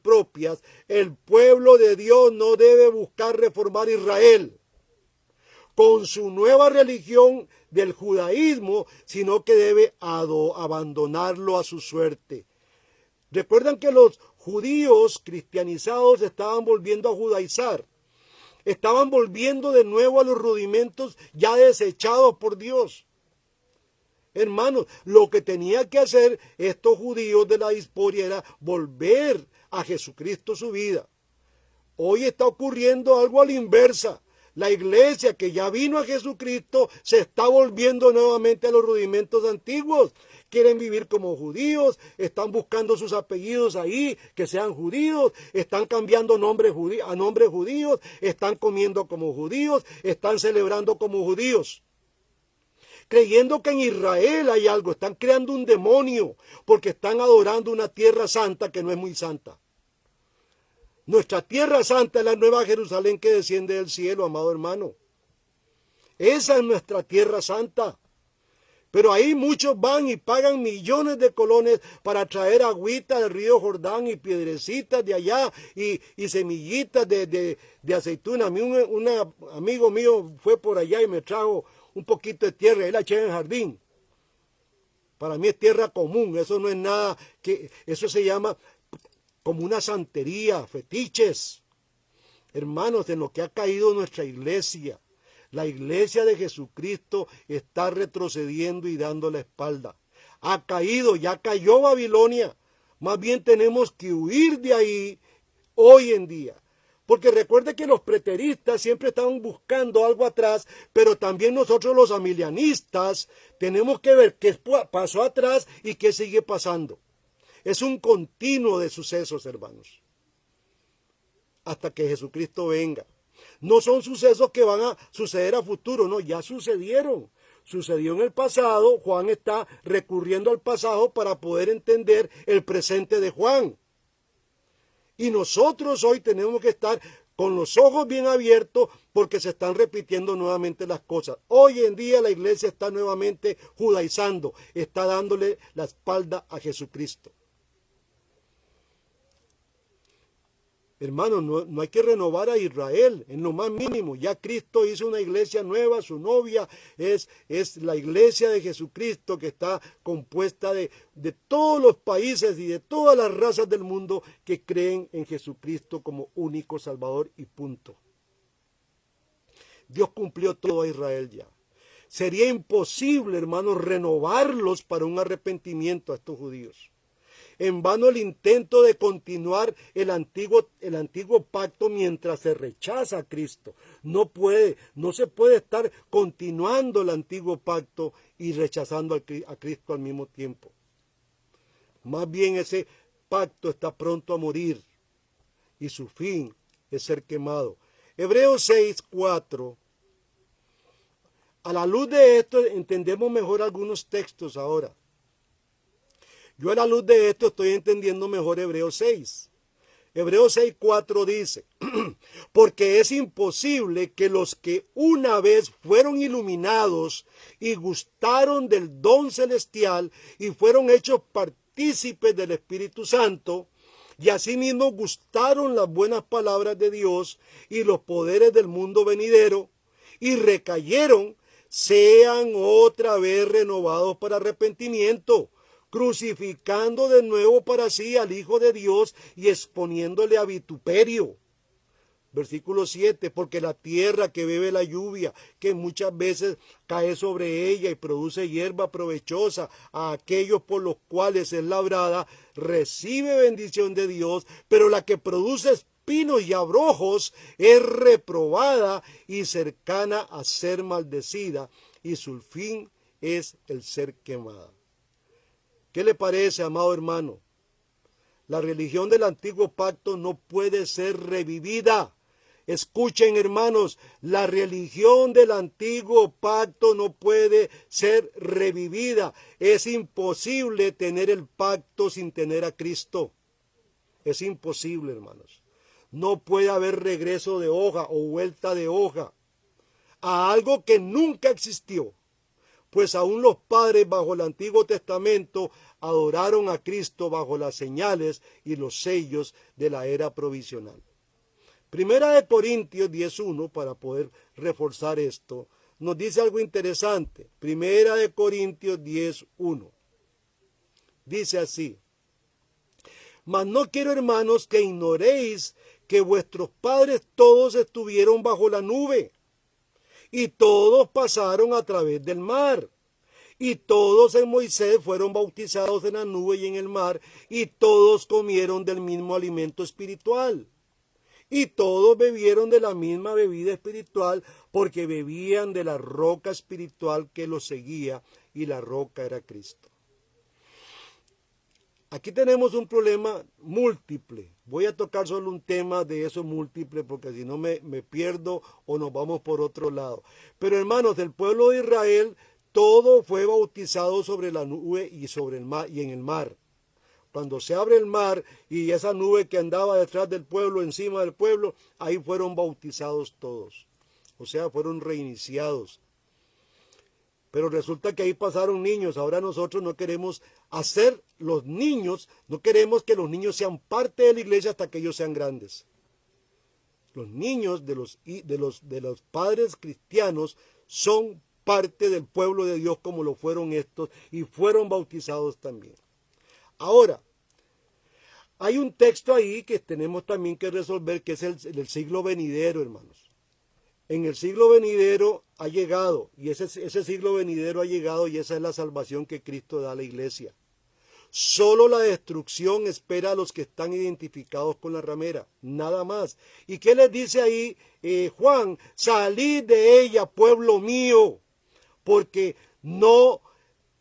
propias, el pueblo de Dios no debe buscar reformar Israel con su nueva religión del judaísmo, sino que debe abandonarlo a su suerte. Recuerdan que los judíos cristianizados estaban volviendo a judaizar, estaban volviendo de nuevo a los rudimentos ya desechados por Dios. Hermanos, lo que tenía que hacer estos judíos de la diáspora era volver a Jesucristo su vida. Hoy está ocurriendo algo a la inversa. La iglesia que ya vino a Jesucristo se está volviendo nuevamente a los rudimentos antiguos. Quieren vivir como judíos, están buscando sus apellidos ahí, que sean judíos, están cambiando a nombres judíos, están comiendo como judíos, están celebrando como judíos. Creyendo que en Israel hay algo, están creando un demonio, porque están adorando una tierra santa que no es muy santa. Nuestra tierra santa es la nueva Jerusalén que desciende del cielo, amado hermano. Esa es nuestra tierra santa. Pero ahí muchos van y pagan millones de colones para traer agüita del río Jordán y piedrecitas de allá y semillitas de aceituna. A mí un amigo mío fue por allá y me trajo un poquito de tierra y la eché en el jardín. Para mí es tierra común, eso no es nada, eso se llama como una santería, fetiches. Hermanos, en lo que ha caído nuestra iglesia, la iglesia de Jesucristo está retrocediendo y dando la espalda. Ha caído, ya cayó Babilonia. Más bien tenemos que huir de ahí hoy en día. Porque recuerde que los preteristas siempre estaban buscando algo atrás, pero también nosotros los amilianistas tenemos que ver qué pasó atrás y qué sigue pasando. Es un continuo de sucesos, hermanos, hasta que Jesucristo venga. No son sucesos que van a suceder a futuro, no, ya sucedieron. Sucedió en el pasado, Juan está recurriendo al pasado para poder entender el presente de Juan. Y nosotros hoy tenemos que estar con los ojos bien abiertos porque se están repitiendo nuevamente las cosas. Hoy en día la iglesia está nuevamente judaizando, está dándole la espalda a Jesucristo. Hermanos, no hay que renovar a Israel en lo más mínimo. Ya Cristo hizo una iglesia nueva, su novia es la iglesia de Jesucristo que está compuesta de todos los países y de todas las razas del mundo que creen en Jesucristo como único Salvador y punto. Dios cumplió todo a Israel ya. Sería imposible, hermanos, renovarlos para un arrepentimiento a estos judíos. En vano el intento de continuar el antiguo pacto mientras se rechaza a Cristo. No se puede estar continuando el antiguo pacto y rechazando a Cristo al mismo tiempo. Más bien ese pacto está pronto a morir y su fin es ser quemado. Hebreos 6:4. A la luz de esto entendemos mejor algunos textos ahora. Yo a la luz de esto estoy entendiendo mejor Hebreos 6. Hebreos 6:4 dice, porque es imposible que los que una vez fueron iluminados y gustaron del don celestial y fueron hechos partícipes del Espíritu Santo, y asimismo gustaron las buenas palabras de Dios y los poderes del mundo venidero, y recayeron, sean otra vez renovados para arrepentimiento, crucificando de nuevo para sí al Hijo de Dios y exponiéndole a vituperio. Versículo 7, porque la tierra que bebe la lluvia, que muchas veces cae sobre ella y produce hierba provechosa a aquellos por los cuales es labrada, recibe bendición de Dios, pero la que produce espinos y abrojos es reprobada y cercana a ser maldecida, y su fin es el ser quemada. ¿Qué le parece, amado hermano? La religión del antiguo pacto no puede ser revivida. Escuchen, hermanos, la religión del antiguo pacto no puede ser revivida. Es imposible tener el pacto sin tener a Cristo. Es imposible, hermanos. No puede haber regreso de hoja o vuelta de hoja a algo que nunca existió. Pues aún los padres bajo el Antiguo Testamento adoraron a Cristo bajo las señales y los sellos de la era provisional. Primera de Corintios 10:1, para poder reforzar esto, nos dice algo interesante. Primera de Corintios 10:1. Dice así: mas no quiero, hermanos, que ignoréis que vuestros padres todos estuvieron bajo la nube, y todos pasaron a través del mar, y todos en Moisés fueron bautizados en la nube y en el mar, y todos comieron del mismo alimento espiritual, y todos bebieron de la misma bebida espiritual, porque bebían de la roca espiritual que los seguía, y la roca era Cristo. Aquí tenemos un problema múltiple. Voy a tocar solo un tema de eso múltiple, porque si no me pierdo o nos vamos por otro lado. Pero hermanos, del pueblo de Israel, todo fue bautizado sobre la nube y sobre el mar y en el mar. Cuando se abre el mar y esa nube que andaba detrás del pueblo, encima del pueblo, ahí fueron bautizados todos. O sea, fueron reiniciados. Pero resulta que ahí pasaron niños. Ahora nosotros no queremos hacer los niños, no queremos que los niños sean parte de la iglesia hasta que ellos sean grandes. Los niños de los padres cristianos son parte del pueblo de Dios como lo fueron estos y fueron bautizados también. Ahora, hay un texto ahí que tenemos también que resolver, que es el siglo venidero, hermanos. En el siglo venidero ha llegado, y ese siglo venidero ha llegado, y esa es la salvación que Cristo da a la iglesia. Solo la destrucción espera a los que están identificados con la ramera, nada más. ¿Y qué les dice ahí Juan? Salid de ella, pueblo mío, porque no,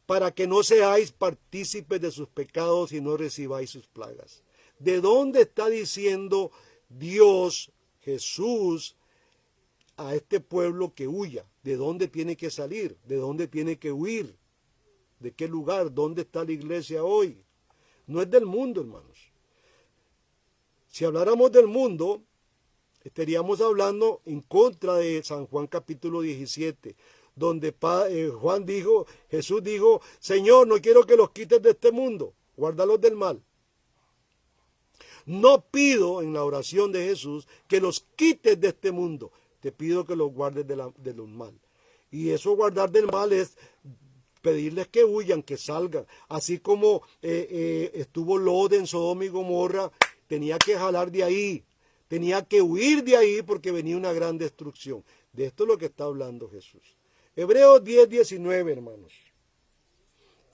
para que no seáis partícipes de sus pecados y no recibáis sus plagas. ¿De dónde está diciendo Dios, Jesús, a este pueblo que huya? ¿De dónde tiene que salir? ¿De dónde tiene que huir? ¿De qué lugar? ¿Dónde está la iglesia hoy? No es del mundo, hermanos. Si habláramos del mundo, estaríamos hablando en contra de San Juan capítulo 17, donde Jesús dijo, Señor, no quiero que los quites de este mundo, guárdalos del mal. No pido en la oración de Jesús que los quites de este mundo, te pido que los guardes de los mal. Y eso guardar del mal es pedirles que huyan, que salgan. Así como estuvo Lot en Sodoma y Gomorra, tenía que jalar de ahí, tenía que huir de ahí porque venía una gran destrucción. De esto es lo que está hablando Jesús. Hebreos 10:19, hermanos.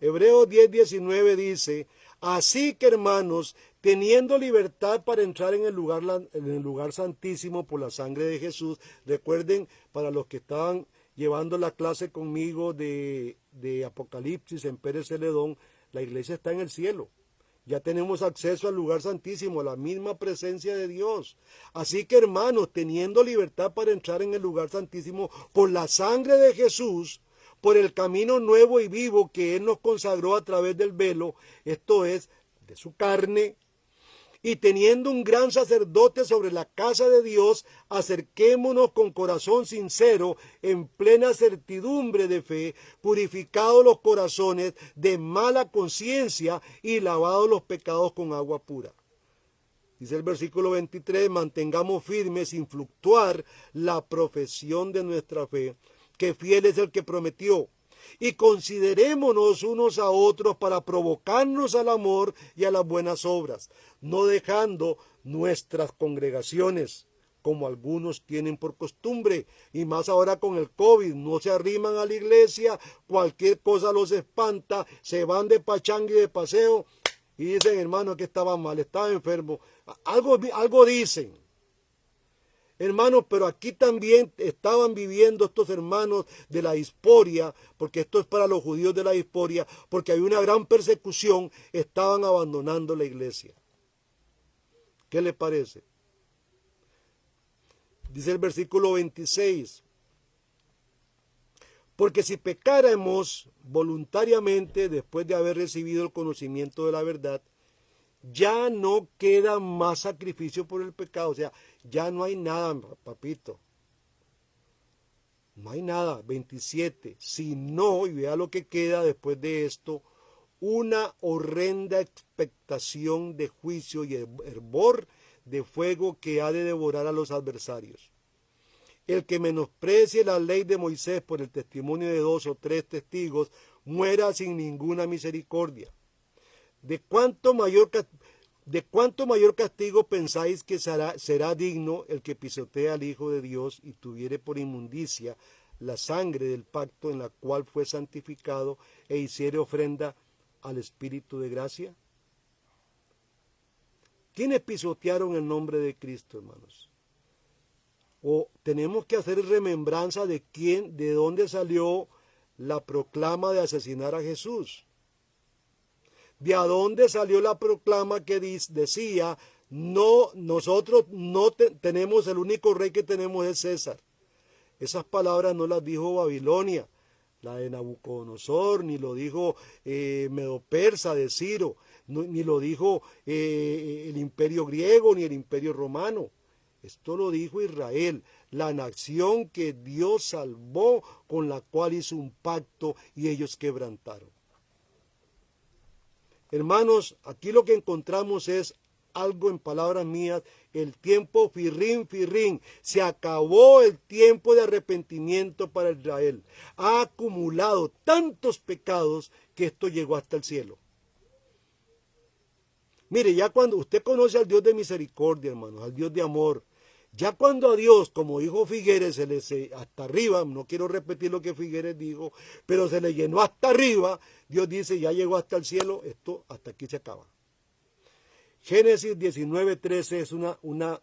Hebreos 10:19 dice, así que, hermanos, teniendo libertad para entrar en el lugar santísimo por la sangre de Jesús, recuerden, para los que estaban llevando la clase conmigo de Apocalipsis en Pérez Celedón, la iglesia está en el cielo. Ya tenemos acceso al lugar santísimo, a la misma presencia de Dios. Así que, hermanos, teniendo libertad para entrar en el lugar santísimo por la sangre de Jesús, por el camino nuevo y vivo que Él nos consagró a través del velo, esto es, de su carne, Y teniendo un gran sacerdote sobre la casa de Dios, acerquémonos con corazón sincero, en plena certidumbre de fe, purificados los corazones de mala conciencia y lavados los pecados con agua pura. Dice el versículo 23, mantengamos firme sin fluctuar la profesión de nuestra fe, que fiel es el que prometió. Y considerémonos unos a otros para provocarnos al amor y a las buenas obras, no dejando nuestras congregaciones, como algunos tienen por costumbre, y más ahora con el COVID, no se arriman a la iglesia, cualquier cosa los espanta, se van de pachanga y de paseo, y dicen, hermano, que estaba mal, estaba enfermo, algo dicen. Hermanos, pero aquí también estaban viviendo estos hermanos de la Diaspora, porque esto es para los judíos de la Diaspora, porque hay una gran persecución, estaban abandonando la iglesia. ¿Qué les parece? Dice el versículo 26, porque si pecáramos voluntariamente después de haber recibido el conocimiento de la verdad, ya no queda más sacrificio por el pecado. O sea, ya no hay nada, papito. No hay nada. 27. Sino, y vea lo que queda después de esto, una horrenda expectación de juicio y hervor de fuego que ha de devorar a los adversarios. El que menosprecie la ley de Moisés por el testimonio de 2 o 3 testigos, muera sin ninguna misericordia. ¿De cuánto mayor castigo pensáis que será digno el que pisotea al Hijo de Dios y tuviere por inmundicia la sangre del pacto en la cual fue santificado e hiciere ofrenda al Espíritu de gracia? ¿Quiénes pisotearon el nombre de Cristo, hermanos? O tenemos que hacer remembranza de dónde salió la proclama de asesinar a Jesús. ¿De dónde salió la proclama que decía, no, nosotros no tenemos, el único rey que tenemos es César? Esas palabras no las dijo Babilonia, la de Nabucodonosor, ni lo dijo Medo-Persa de Ciro, ni lo dijo el imperio griego, ni el imperio romano. Esto lo dijo Israel, la nación que Dios salvó, con la cual hizo un pacto y ellos quebrantaron. Hermanos, aquí lo que encontramos es algo en palabras mías, el tiempo firrín, se acabó el tiempo de arrepentimiento para Israel. Ha acumulado tantos pecados que esto llegó hasta el cielo. Mire, ya cuando usted conoce al Dios de misericordia, hermanos, al Dios de amor, ya cuando a Dios, como dijo Figueres, se le hasta arriba, no quiero repetir lo que Figueres dijo, pero se le llenó hasta arriba, Dios dice, ya llegó hasta el cielo, esto hasta aquí se acaba. Génesis 19:13 es una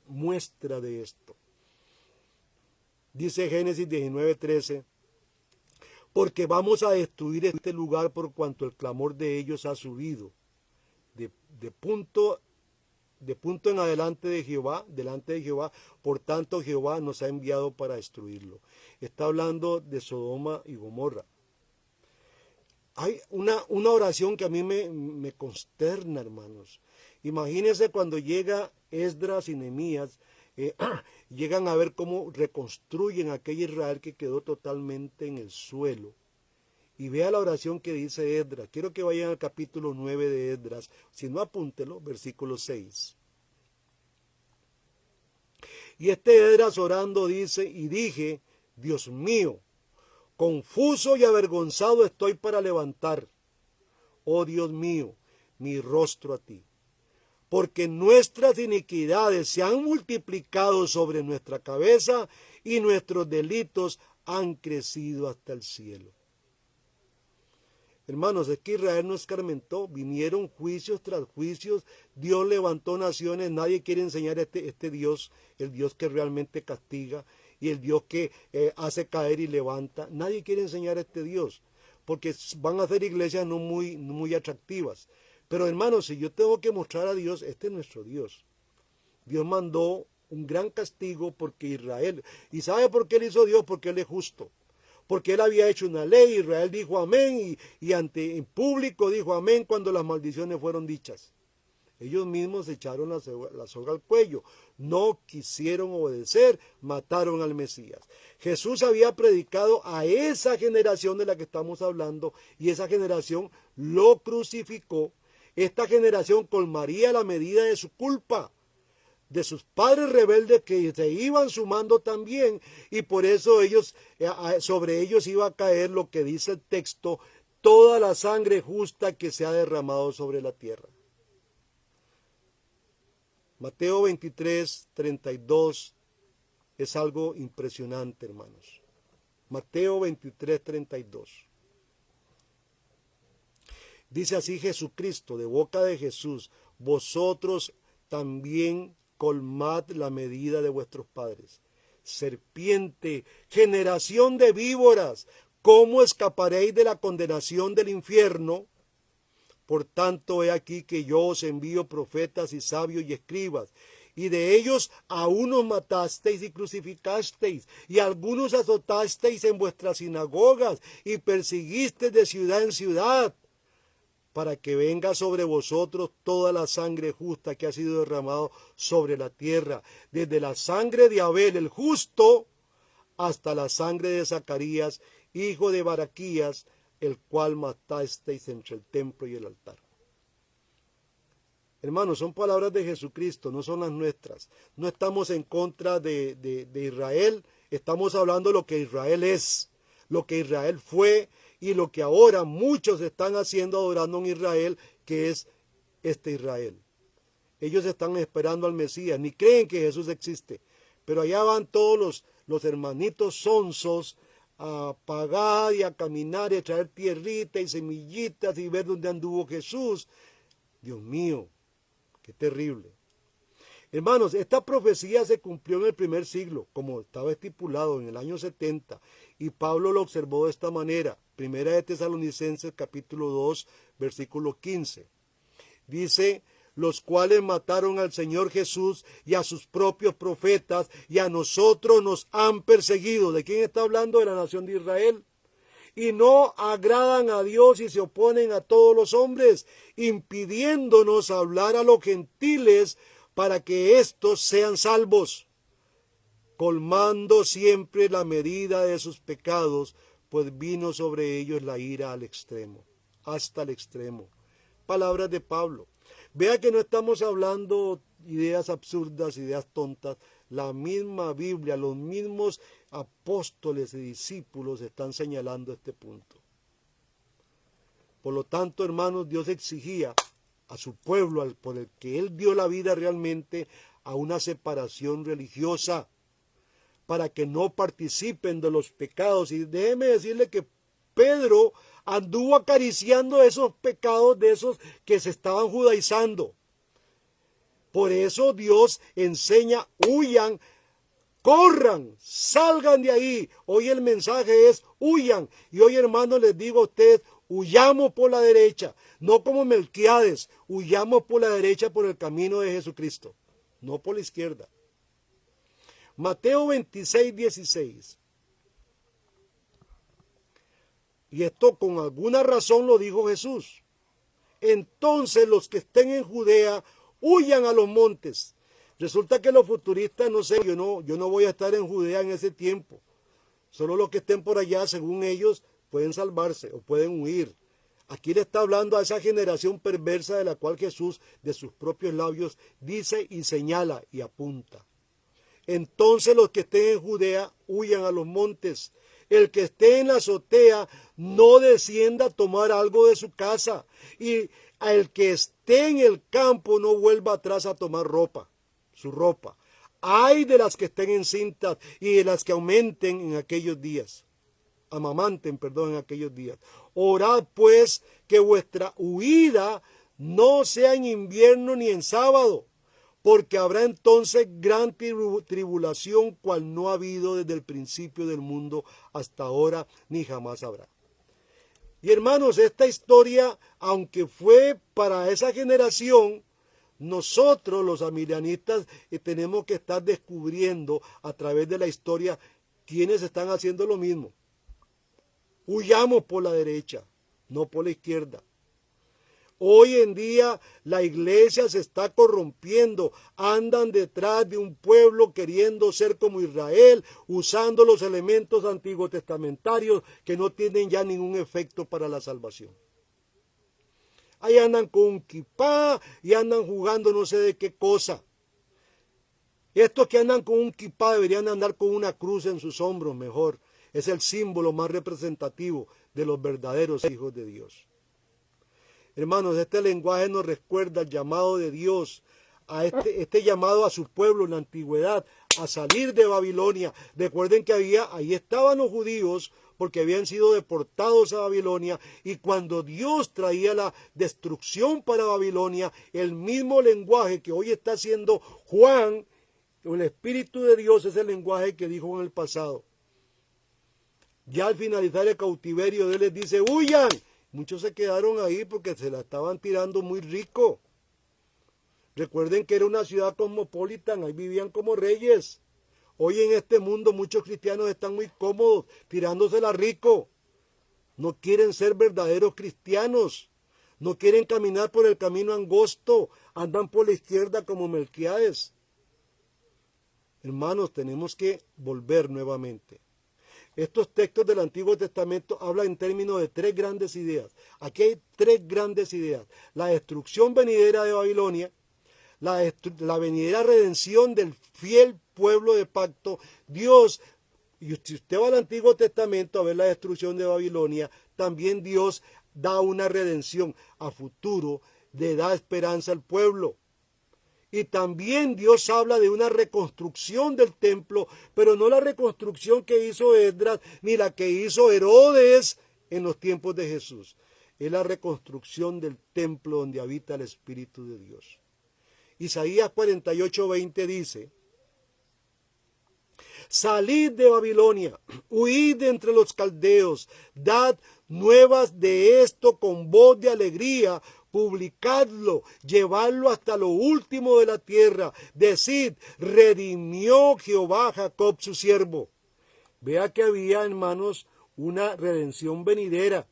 muestra de esto. Dice Génesis 19:13, porque vamos a destruir este lugar por cuanto el clamor de ellos ha subido. De punto en adelante delante de Jehová, por tanto Jehová nos ha enviado para destruirlo. Está hablando de Sodoma y Gomorra. Hay una oración que a mí me consterna, hermanos. Imagínense cuando llega Esdras y Nehemías, llegan a ver cómo reconstruyen aquel Israel que quedó totalmente en el suelo. Y vea la oración que dice Esdras. Quiero que vayan al capítulo 9 de Esdras. Si no, apúntelo, versículo 6. Y Esdras orando dice, y dije, Dios mío, confuso y avergonzado estoy para levantar, oh Dios mío, mi rostro a ti. Porque nuestras iniquidades se han multiplicado sobre nuestra cabeza y nuestros delitos han crecido hasta el cielo. Hermanos, es que Israel no escarmentó, vinieron juicios tras juicios, Dios levantó naciones, nadie quiere enseñar este Dios, el Dios que realmente castiga y el Dios que hace caer y levanta. Nadie quiere enseñar a este Dios, porque van a hacer iglesias no muy atractivas. Pero hermanos, si yo tengo que mostrar a Dios, este es nuestro Dios. Dios mandó un gran castigo porque Israel, ¿y sabe por qué él hizo Dios? Porque él es justo. Porque él había hecho una ley, Israel dijo amén y en público dijo amén cuando las maldiciones fueron dichas. Ellos mismos se echaron la soga al cuello, no quisieron obedecer, mataron al Mesías. Jesús había predicado a esa generación de la que estamos hablando y esa generación lo crucificó. Esta generación colmaría la medida de su culpa, de sus padres rebeldes que se iban sumando también, y por eso sobre ellos iba a caer lo que dice el texto: toda la sangre justa que se ha derramado sobre la tierra. Mateo 23, 32 es algo impresionante, hermanos. Mateo 23, 32. Dice así Jesucristo, de boca de Jesús: vosotros también colmad la medida de vuestros padres. Serpiente, generación de víboras, ¿cómo escaparéis de la condenación del infierno? Por tanto, he aquí que yo os envío profetas y sabios y escribas, y de ellos a unos matasteis y crucificasteis, y a algunos azotasteis en vuestras sinagogas, y persiguisteis de ciudad en ciudad, para que venga sobre vosotros toda la sangre justa que ha sido derramada sobre la tierra, desde la sangre de Abel el justo, hasta la sangre de Zacarías, hijo de Baraquías, el cual matasteis entre el templo y el altar. Hermanos, son palabras de Jesucristo, no son las nuestras. No estamos en contra de Israel, estamos hablando de lo que Israel es, lo que Israel fue y lo que ahora muchos están haciendo adorando a un Israel que es este Israel. Ellos están esperando al Mesías, ni creen que Jesús existe, pero allá van todos los hermanitos sonsos a pagar y a caminar y a traer tierrita y semillitas y ver dónde anduvo Jesús. Dios mío, qué terrible. Hermanos, esta profecía se cumplió en el primer siglo, como estaba estipulado en el año 70, y Pablo lo observó de esta manera. Primera de Tesalonicenses capítulo 2, versículo 15. Dice: los cuales mataron al Señor Jesús y a sus propios profetas, y a nosotros nos han perseguido. ¿De quién está hablando? De la nación de Israel. Y no agradan a Dios y se oponen a todos los hombres, impidiéndonos hablar a los gentiles para que éstos sean salvos, colmando siempre la medida de sus pecados, pues vino sobre ellos la ira al extremo, hasta el extremo. Palabras de Pablo. Vea que no estamos hablando ideas absurdas, ideas tontas. La misma Biblia, los mismos apóstoles y discípulos están señalando este punto. Por lo tanto, hermanos, Dios exigía a su pueblo, por el que Él dio la vida realmente, a una separación religiosa, para que no participen de los pecados. Y déjeme decirle que Pedro anduvo acariciando esos pecados de esos que se estaban judaizando. Por eso Dios enseña: huyan, corran, salgan de ahí. Hoy el mensaje es: huyan. Y hoy, hermanos, les digo a ustedes: huyamos por la derecha, no como Melquiades, huyamos por la derecha por el camino de Jesucristo, no por la izquierda. Mateo 26, 16. Y esto con alguna razón lo dijo Jesús. Entonces los que estén en Judea huyan a los montes. Resulta que los futuristas, no sé, yo no voy a estar en Judea en ese tiempo. Solo los que estén por allá, según ellos, pueden salvarse o pueden huir. Aquí le está hablando a esa generación perversa de la cual Jesús, de sus propios labios, dice y señala y apunta. Entonces los que estén en Judea huyan a los montes. El que esté en la azotea no descienda a tomar algo de su casa, y el que esté en el campo no vuelva atrás a tomar su ropa. Ay de las que estén encintas y de las que amamanten en aquellos días. Orad pues que vuestra huida no sea en invierno ni en sábado, porque habrá entonces gran tribulación, cual no ha habido desde el principio del mundo hasta ahora, ni jamás habrá. Y hermanos, esta historia, aunque fue para esa generación, nosotros los amilianistas tenemos que estar descubriendo a través de la historia quienes están haciendo lo mismo. Huyamos por la derecha, no por la izquierda. Hoy en día la iglesia se está corrompiendo, andan detrás de un pueblo queriendo ser como Israel, usando los elementos antiguos testamentarios que no tienen ya ningún efecto para la salvación. Ahí andan con un kipá y andan jugando no sé de qué cosa. Estos que andan con un kipá deberían andar con una cruz en sus hombros mejor. Es el símbolo más representativo de los verdaderos hijos de Dios. Hermanos, este lenguaje nos recuerda el llamado de Dios, a este llamado a su pueblo en la antigüedad, a salir de Babilonia. Recuerden que ahí estaban los judíos porque habían sido deportados a Babilonia, y cuando Dios traía la destrucción para Babilonia, el mismo lenguaje que hoy está haciendo Juan, el Espíritu de Dios, es el lenguaje que dijo en el pasado. Ya al finalizar el cautiverio, Él les dice, huyan. Muchos se quedaron ahí porque se la estaban tirando muy rico. Recuerden que era una ciudad cosmopolita, ahí vivían como reyes. Hoy en este mundo muchos cristianos están muy cómodos, tirándosela rico. No quieren ser verdaderos cristianos. No quieren caminar por el camino angosto. Andan por la izquierda como Melquiades. Hermanos, tenemos que volver nuevamente. Estos textos del Antiguo Testamento hablan en términos de tres grandes ideas. Aquí hay tres grandes ideas. La destrucción venidera de Babilonia, la venidera redención del fiel pueblo de pacto. Dios, y si usted va al Antiguo Testamento a ver la destrucción de Babilonia, también Dios da una redención a futuro, le da esperanza al pueblo. Y también Dios habla de una reconstrucción del templo, pero no la reconstrucción que hizo Esdras, ni la que hizo Herodes en los tiempos de Jesús. Es la reconstrucción del templo donde habita el Espíritu de Dios. Isaías 48:20 dice, salid de Babilonia, huid de entre los caldeos, dad nuevas de esto con voz de alegría, publicadlo, llevadlo hasta lo último de la tierra. Decid, redimió Jehová a Jacob su siervo. Vea que había, hermanos, una redención venidera.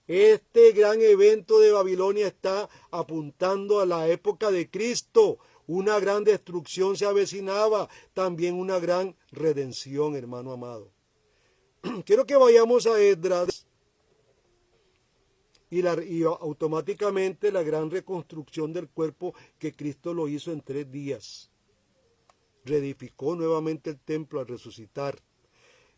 Este gran evento de Babilonia está apuntando a la época de Cristo. Una gran destrucción se avecinaba, también una gran redención, hermano amado. Quiero que vayamos a Esdras. Y automáticamente la gran reconstrucción del cuerpo que Cristo lo hizo en 3 días. Reedificó nuevamente el templo al resucitar.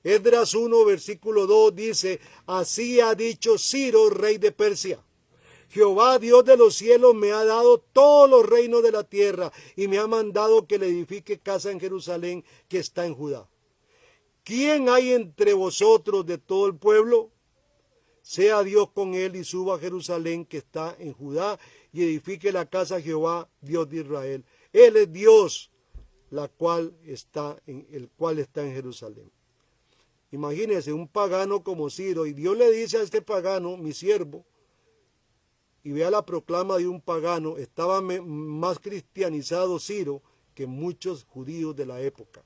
Esdras 1, versículo 2 dice, así ha dicho Ciro, rey de Persia. Jehová, Dios de los cielos, me ha dado todos los reinos de la tierra y me ha mandado que le edifique casa en Jerusalén que está en Judá. ¿Quién hay entre vosotros de todo el pueblo? Sea Dios con él y suba a Jerusalén que está en Judá y edifique la casa a Jehová, Dios de Israel. Él es Dios, el cual está en Jerusalén. Imagínense un pagano como Ciro, y Dios le dice a este pagano, mi siervo, y vea la proclama de un pagano, estaba más cristianizado Ciro que muchos judíos de la época.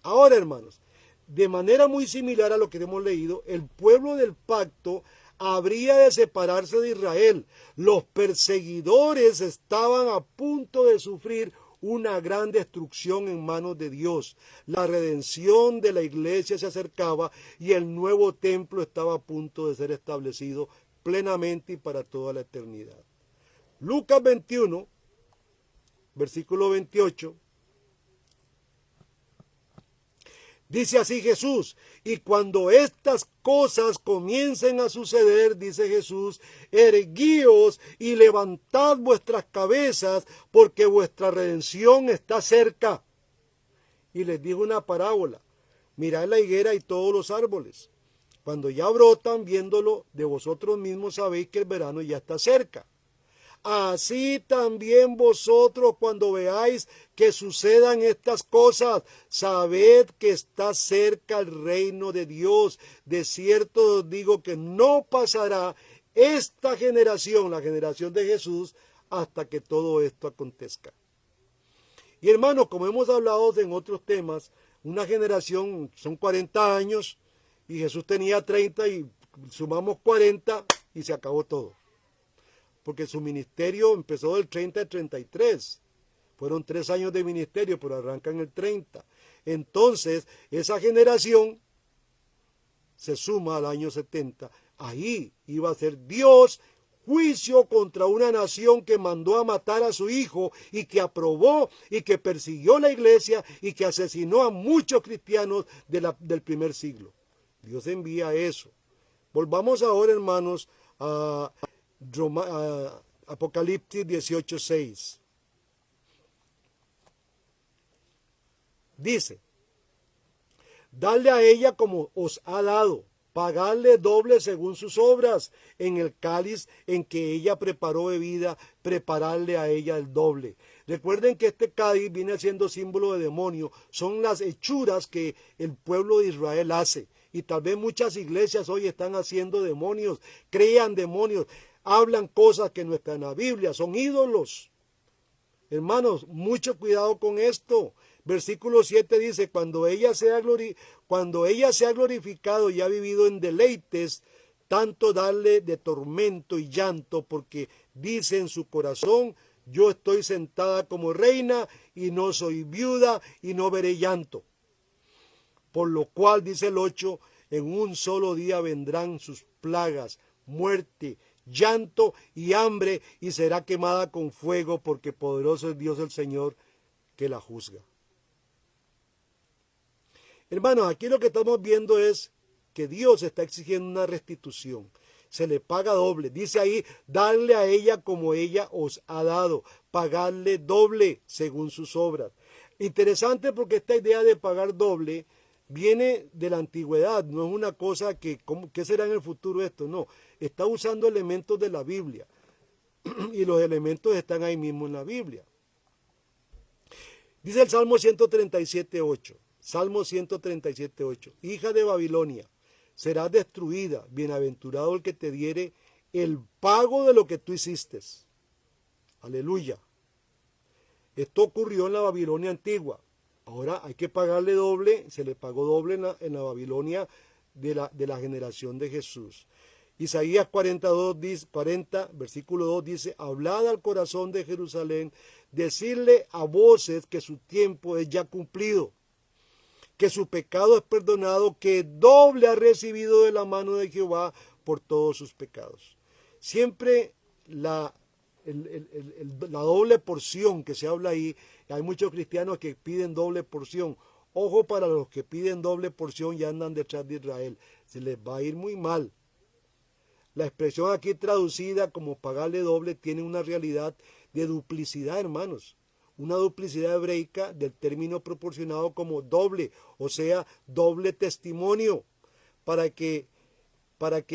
Ahora, hermanos, de manera muy similar a lo que hemos leído, el pueblo del pacto habría de separarse de Israel. Los perseguidores estaban a punto de sufrir una gran destrucción en manos de Dios. La redención de la iglesia se acercaba y el nuevo templo estaba a punto de ser establecido plenamente y para toda la eternidad. Lucas 21, versículo 28. Dice así Jesús, y cuando estas cosas comiencen a suceder, dice Jesús, erguíos y levantad vuestras cabezas, porque vuestra redención está cerca. Y les dijo una parábola, mirad la higuera y todos los árboles. Cuando ya brotan, viéndolo de vosotros mismos sabéis que el verano ya está cerca. Así también vosotros cuando veáis que sucedan estas cosas, sabed que está cerca el reino de Dios. De cierto os digo que no pasará esta generación, la generación de Jesús, hasta que todo esto acontezca. Y hermanos, como hemos hablado en otros temas, una generación son 40 años y Jesús tenía 30 y sumamos 40 y se acabó todo. porque su ministerio empezó del 30 al 33. Fueron 3 años de ministerio, pero arrancan el 30. Entonces, esa generación se suma al año 70. Ahí iba a ser Dios juicio contra una nación que mandó a matar a su hijo y que aprobó y que persiguió la iglesia y que asesinó a muchos cristianos del primer siglo. Dios envía eso. Volvamos ahora, hermanos, a Apocalipsis 18:6. Dice, dadle a ella como os ha dado, pagadle doble según sus obras, en el cáliz en que ella preparó bebida, prepararle a ella el doble. Recuerden que este cáliz viene siendo símbolo de demonio, son las hechuras que el pueblo de Israel hace. Y tal vez muchas iglesias hoy están haciendo demonios, crean demonios, hablan cosas que no están en la Biblia, son ídolos. Hermanos, mucho cuidado con esto. Versículo 7 dice, cuando ella sea glorificado y ha vivido en deleites, tanto darle de tormento y llanto, porque dice en su corazón, yo estoy sentada como reina y no soy viuda y no veré llanto. Por lo cual, dice el 8, en un solo día vendrán sus plagas, muerte, llanto y hambre, y será quemada con fuego, porque poderoso es Dios el Señor que la juzga. Hermanos, aquí lo que estamos viendo es que Dios está exigiendo una restitución. Se le paga doble. Dice ahí, darle a ella como ella os ha dado. Pagarle doble según sus obras. Interesante porque esta idea de pagar doble viene de la antigüedad. No es una cosa que, ¿qué será en el futuro esto? No, está usando elementos de la Biblia. Y los elementos están ahí mismo en la Biblia. Dice el Salmo 137:8. Salmo 137:8. Hija de Babilonia, serás destruida, bienaventurado el que te diere el pago de lo que tú hiciste. Aleluya. Esto ocurrió en la Babilonia antigua. Ahora hay que pagarle doble, se le pagó doble en la Babilonia de la generación de Jesús. Isaías 40, versículo 2 dice, hablad al corazón de Jerusalén, decirle a voces que su tiempo es ya cumplido, que su pecado es perdonado, que doble ha recibido de la mano de Jehová por todos sus pecados. Siempre la doble porción que se habla ahí, hay muchos cristianos que piden doble porción. Ojo para los que piden doble porción y andan detrás de Israel, se les va a ir muy mal. La expresión aquí traducida como pagarle doble tiene una realidad de duplicidad, hermanos. Una duplicidad hebreica del término proporcionado como doble, o sea, doble testimonio, para que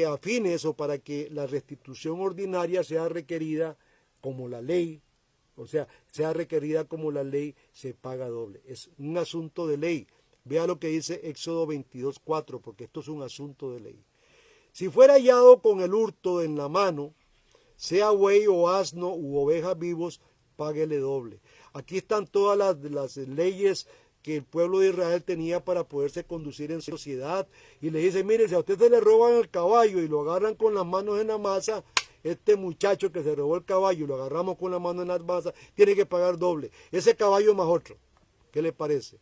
a fines o para que la restitución ordinaria sea requerida como la ley, o sea, sea requerida como la ley, se paga doble. Es un asunto de ley. Vea lo que dice Éxodo 22:4, porque esto es un asunto de ley. Si fuera hallado con el hurto en la mano, sea buey o asno u ovejas vivos, páguele doble. Aquí están todas las leyes que el pueblo de Israel tenía para poderse conducir en sociedad. Y le dice, mire, si a usted se le roban el caballo y lo agarran con las manos en la masa, este muchacho que se robó el caballo y lo agarramos con la mano en la masa, tiene que pagar doble. Ese caballo más otro. ¿Qué le parece?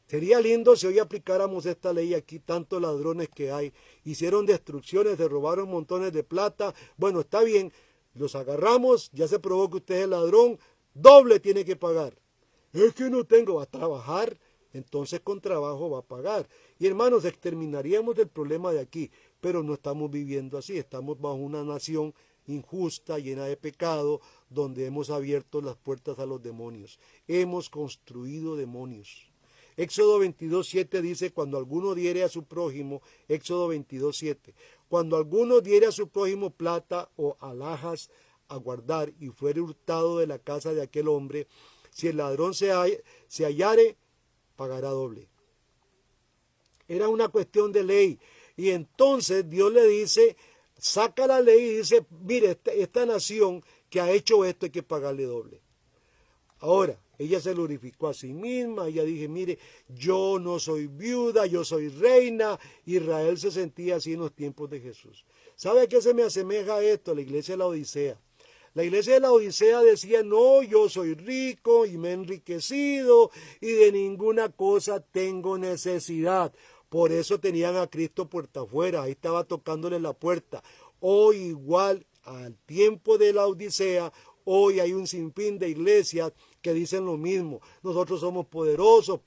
Sería lindo si hoy aplicáramos esta ley aquí, tantos ladrones que hay. Hicieron destrucciones, se robaron montones de plata. Bueno, está bien, los agarramos, ya se probó que usted es el ladrón, doble tiene que pagar. Es que no tengo, va a trabajar, entonces con trabajo va a pagar. Y hermanos, exterminaríamos del problema de aquí, pero no estamos viviendo así, estamos bajo una nación injusta, llena de pecado, donde hemos abierto las puertas a los demonios. Hemos construido demonios. Éxodo 22:7 dice, cuando alguno diere a su prójimo, Éxodo 22:7, cuando alguno diere a su prójimo plata o alhajas a guardar y fuere hurtado de la casa de aquel hombre, si el ladrón se hallare, pagará doble. Era una cuestión de ley. Y entonces Dios le dice, saca la ley y dice, mire, esta nación que ha hecho esto hay que pagarle doble. Ahora, ella se glorificó a sí misma, ella dije, mire, yo no soy viuda, yo soy reina. Israel se sentía así en los tiempos de Jesús. ¿Sabe a qué se me asemeja esto? A la iglesia de la Odisea. La iglesia de la Odisea decía, no, yo soy rico y me he enriquecido y de ninguna cosa tengo necesidad. Por eso tenían a Cristo puerta afuera, ahí estaba tocándole la puerta. Hoy igual al tiempo de la Odisea, hoy hay un sinfín de iglesias que dicen lo mismo. Nosotros somos poderosos,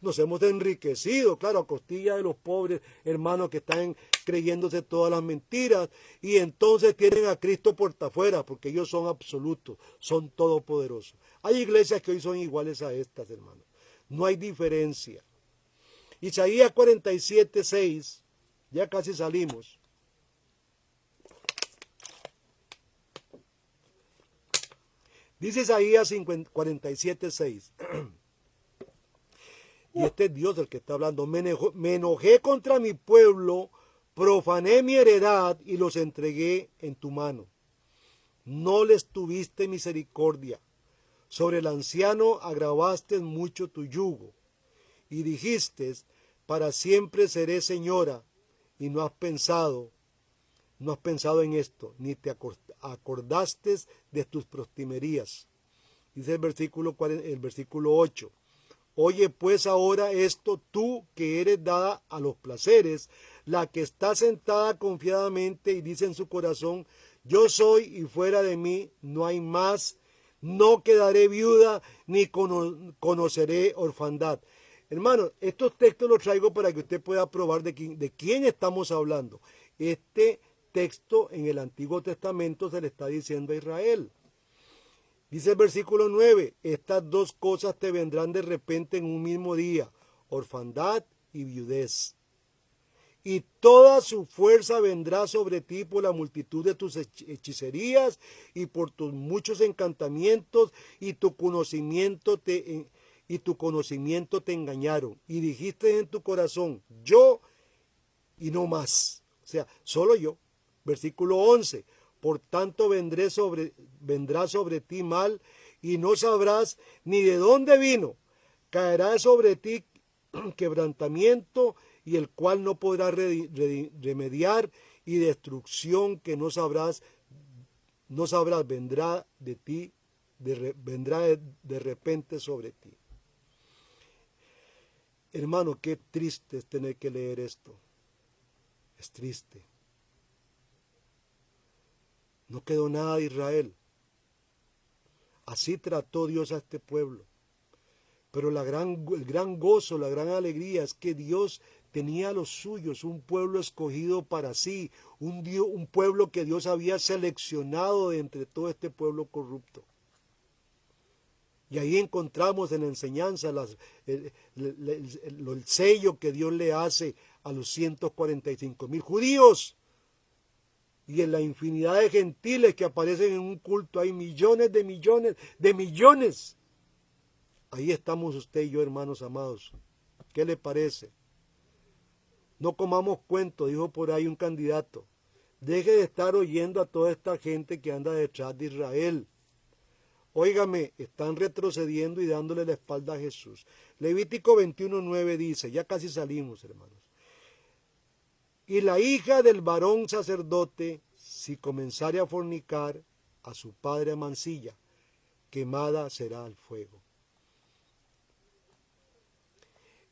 nos hemos enriquecido, claro, a costilla de los pobres hermanos que están creyéndose todas las mentiras. Y entonces tienen a Cristo puerta afuera, porque ellos son absolutos, son todopoderosos. Hay iglesias que hoy son iguales a estas, hermanos. No hay diferencia. Isaías 47:6, ya casi salimos. Dice Isaías 47:6. Y este es Dios el que está hablando. Me enojé contra mi pueblo, profané mi heredad y los entregué en tu mano. No les tuviste misericordia. Sobre el anciano agravaste mucho tu yugo. Y dijiste, para siempre seré señora. Y no has pensado en esto, ni te acordaste de tus prostimerías. Dice el versículo 8. Oye pues ahora esto, tú que eres dada a los placeres, la que está sentada confiadamente y dice en su corazón, yo soy y fuera de mí no hay más, no quedaré viuda ni conoceré orfandad. Hermanos, estos textos los traigo para que usted pueda probar de quién estamos hablando. Este texto en el Antiguo Testamento se le está diciendo a Israel. Dice el versículo 9, estas dos cosas te vendrán de repente en un mismo día, orfandad y viudez. Y toda su fuerza vendrá sobre ti por la multitud de tus hechicerías y por tus muchos encantamientos y tu conocimiento te engañaron. Y dijiste en tu corazón, yo y no más. O sea, solo yo. Versículo 11. Por tanto vendrá sobre ti mal y no sabrás ni de dónde vino. Caerá sobre ti quebrantamiento y el cual no podrás remediar y destrucción que no sabrás vendrá de ti, vendrá de repente sobre ti. Hermano, qué triste es tener que leer esto. Es triste. No quedó nada de Israel. Así trató Dios a este pueblo. Pero el gran gozo, la gran alegría es que Dios tenía a los suyos, un pueblo escogido para sí, un pueblo que Dios había seleccionado de entre todo este pueblo corrupto. Y ahí encontramos en la enseñanza el sello que Dios le hace a los 145,000 judíos. Y en la infinidad de gentiles que aparecen en un culto hay millones de millones. Ahí estamos usted y yo, hermanos amados. ¿Qué le parece? No comamos cuento, dijo por ahí un candidato. Deje de estar oyendo a toda esta gente que anda detrás de Israel. Óigame, están retrocediendo y dándole la espalda a Jesús. Levítico 21:9 dice, ya casi salimos, hermanos. Y la hija del varón sacerdote, si comenzare a fornicar, a su padre mancilla, quemada será al fuego.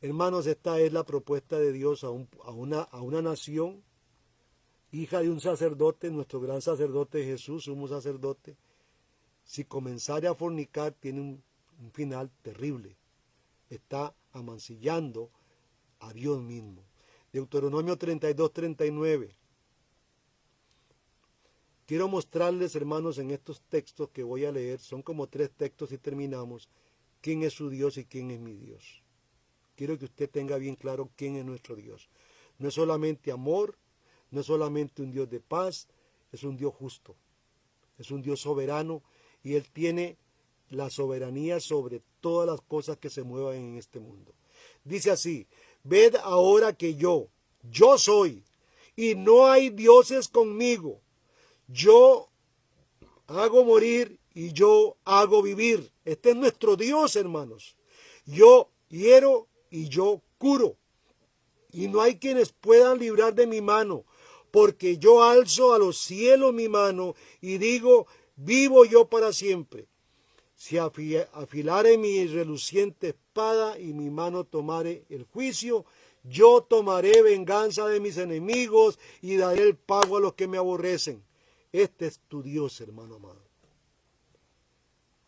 Hermanos, esta es la propuesta de Dios a una nación, hija de un sacerdote, nuestro gran sacerdote Jesús, sumo sacerdote. Si comenzare a fornicar, tiene un final terrible. Está amancillando a Dios mismo. Deuteronomio 32:39. Quiero mostrarles, hermanos, en estos textos que voy a leer, son como 3 textos y terminamos, quién es su Dios y quién es mi Dios. Quiero que usted tenga bien claro quién es nuestro Dios. No es solamente amor, no es solamente un Dios de paz, es un Dios justo, es un Dios soberano y Él tiene la soberanía sobre todas las cosas que se muevan en este mundo. Dice así, ved ahora que yo soy, y no hay dioses conmigo. Yo hago morir y yo hago vivir. Este es nuestro Dios, hermanos. Yo hiero y yo curo. Y no hay quienes puedan librar de mi mano. porque yo alzo a los cielos mi mano y digo, vivo yo para siempre. Si afilare mi reluciente espada y mi mano tomare el juicio, yo tomaré venganza de mis enemigos y daré el pago a los que me aborrecen. Este es tu Dios, hermano amado.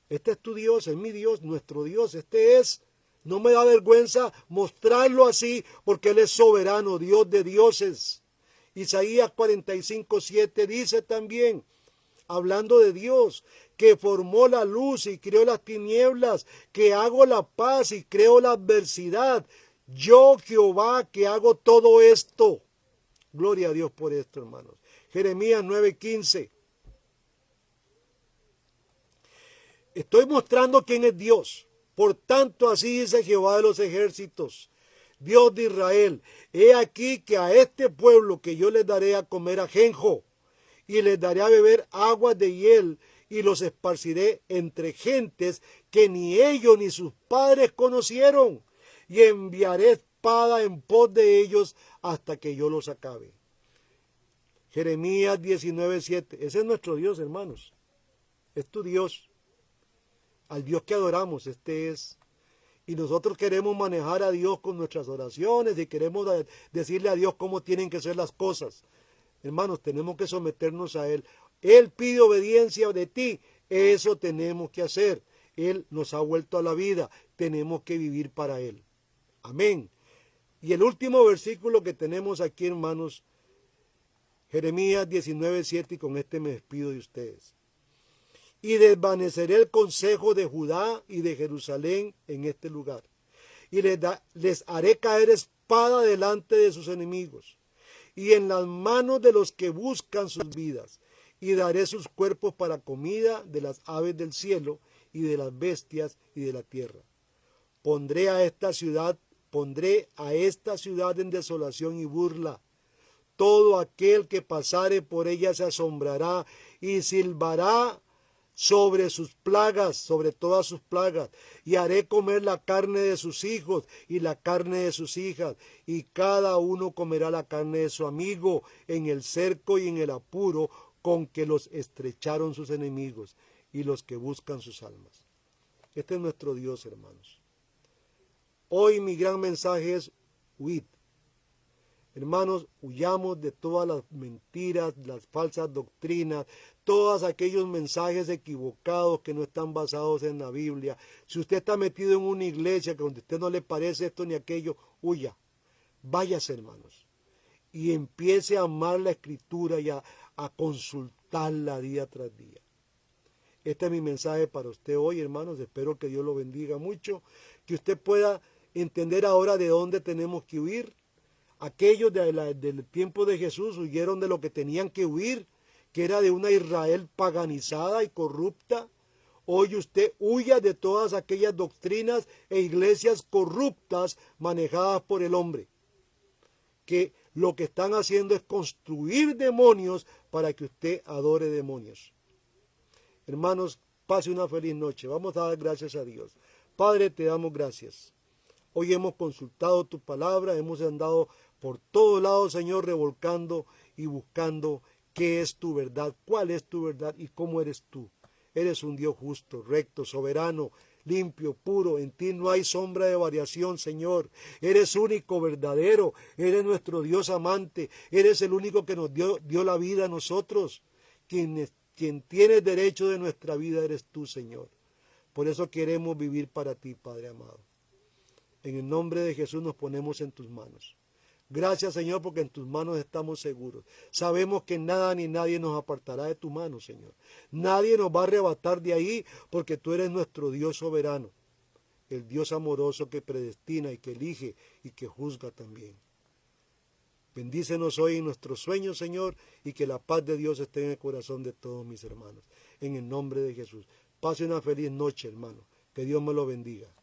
Este es tu Dios, es mi Dios, nuestro Dios. Este es, no me da vergüenza mostrarlo así, porque Él es soberano, Dios de dioses. Isaías 45:7 dice también, hablando de Dios, que formó la luz y creó las tinieblas, que hago la paz y creo la adversidad. Yo, Jehová, que hago todo esto. Gloria a Dios por esto, hermanos. Jeremías 9:15. Estoy mostrando quién es Dios. Por tanto, así dice Jehová de los ejércitos, Dios de Israel. He aquí que a este pueblo que yo les daré a comer ajenjo, y les daré a beber aguas de hiel, y los esparciré entre gentes que ni ellos ni sus padres conocieron, y enviaré espada en pos de ellos hasta que yo los acabe. Jeremías 19:7. Ese es nuestro Dios, hermanos. Es tu Dios. Al Dios que adoramos, este es. Y nosotros queremos manejar a Dios con nuestras oraciones y queremos decirle a Dios cómo tienen que ser las cosas. Hermanos, tenemos que someternos a Él. Él pide obediencia de ti. Eso tenemos que hacer. Él nos ha vuelto a la vida. Tenemos que vivir para Él. Amén. Y el último versículo que tenemos aquí, hermanos, Jeremías 19:7, y con este me despido de ustedes. Y desvaneceré el consejo de Judá y de Jerusalén en este lugar. Y les haré caer espada delante de sus enemigos y en las manos de los que buscan sus vidas. Y daré sus cuerpos para comida de las aves del cielo y de las bestias y de la tierra. Pondré a esta ciudad en desolación y burla. Todo aquel que pasare por ella se asombrará y silbará sobre sus plagas, sobre todas sus plagas, y haré comer la carne de sus hijos y la carne de sus hijas, y cada uno comerá la carne de su amigo en el cerco y en el apuro con que los estrecharon sus enemigos y los que buscan sus almas. Este es nuestro Dios, hermanos. Hoy mi gran mensaje es huid. Hermanos, huyamos de todas las mentiras, las falsas doctrinas, todos aquellos mensajes equivocados que no están basados en la Biblia. Si usted está metido en una iglesia que donde a usted no le parece esto ni aquello, huya. Váyase, hermanos, y empiece a amar la Escritura y a consultarla día tras día. Este es mi mensaje para usted hoy, hermanos. Espero que Dios lo bendiga mucho, que usted pueda entender ahora de dónde tenemos que huir. Aquellos del tiempo de Jesús huyeron de lo que tenían que huir, que era de una Israel paganizada y corrupta. Hoy usted huya de todas aquellas doctrinas e iglesias corruptas manejadas por el hombre, que lo que están haciendo es construir demonios para que usted adore demonios. Hermanos, pase una feliz noche. Vamos a dar gracias a Dios. Padre, te damos gracias. Hoy hemos consultado tu palabra, hemos andado por todos lados, Señor, revolcando y buscando qué es tu verdad, cuál es tu verdad y cómo eres tú. Eres un Dios justo, recto, soberano, limpio, puro. En ti no hay sombra de variación, Señor. Eres único, verdadero. Eres nuestro Dios amante. Eres el único que nos dio la vida a nosotros. Quien tiene derecho de nuestra vida eres tú, Señor. Por eso queremos vivir para ti, Padre amado. En el nombre de Jesús nos ponemos en tus manos. Gracias, Señor, porque en tus manos estamos seguros. Sabemos que nada ni nadie nos apartará de tu mano, Señor. Nadie nos va a arrebatar de ahí, porque tú eres nuestro Dios soberano, el Dios amoroso que predestina y que elige y que juzga también. Bendícenos hoy en nuestros sueños, Señor, y que la paz de Dios esté en el corazón de todos mis hermanos. En el nombre de Jesús. Pase una feliz noche, hermano. Que Dios me lo bendiga.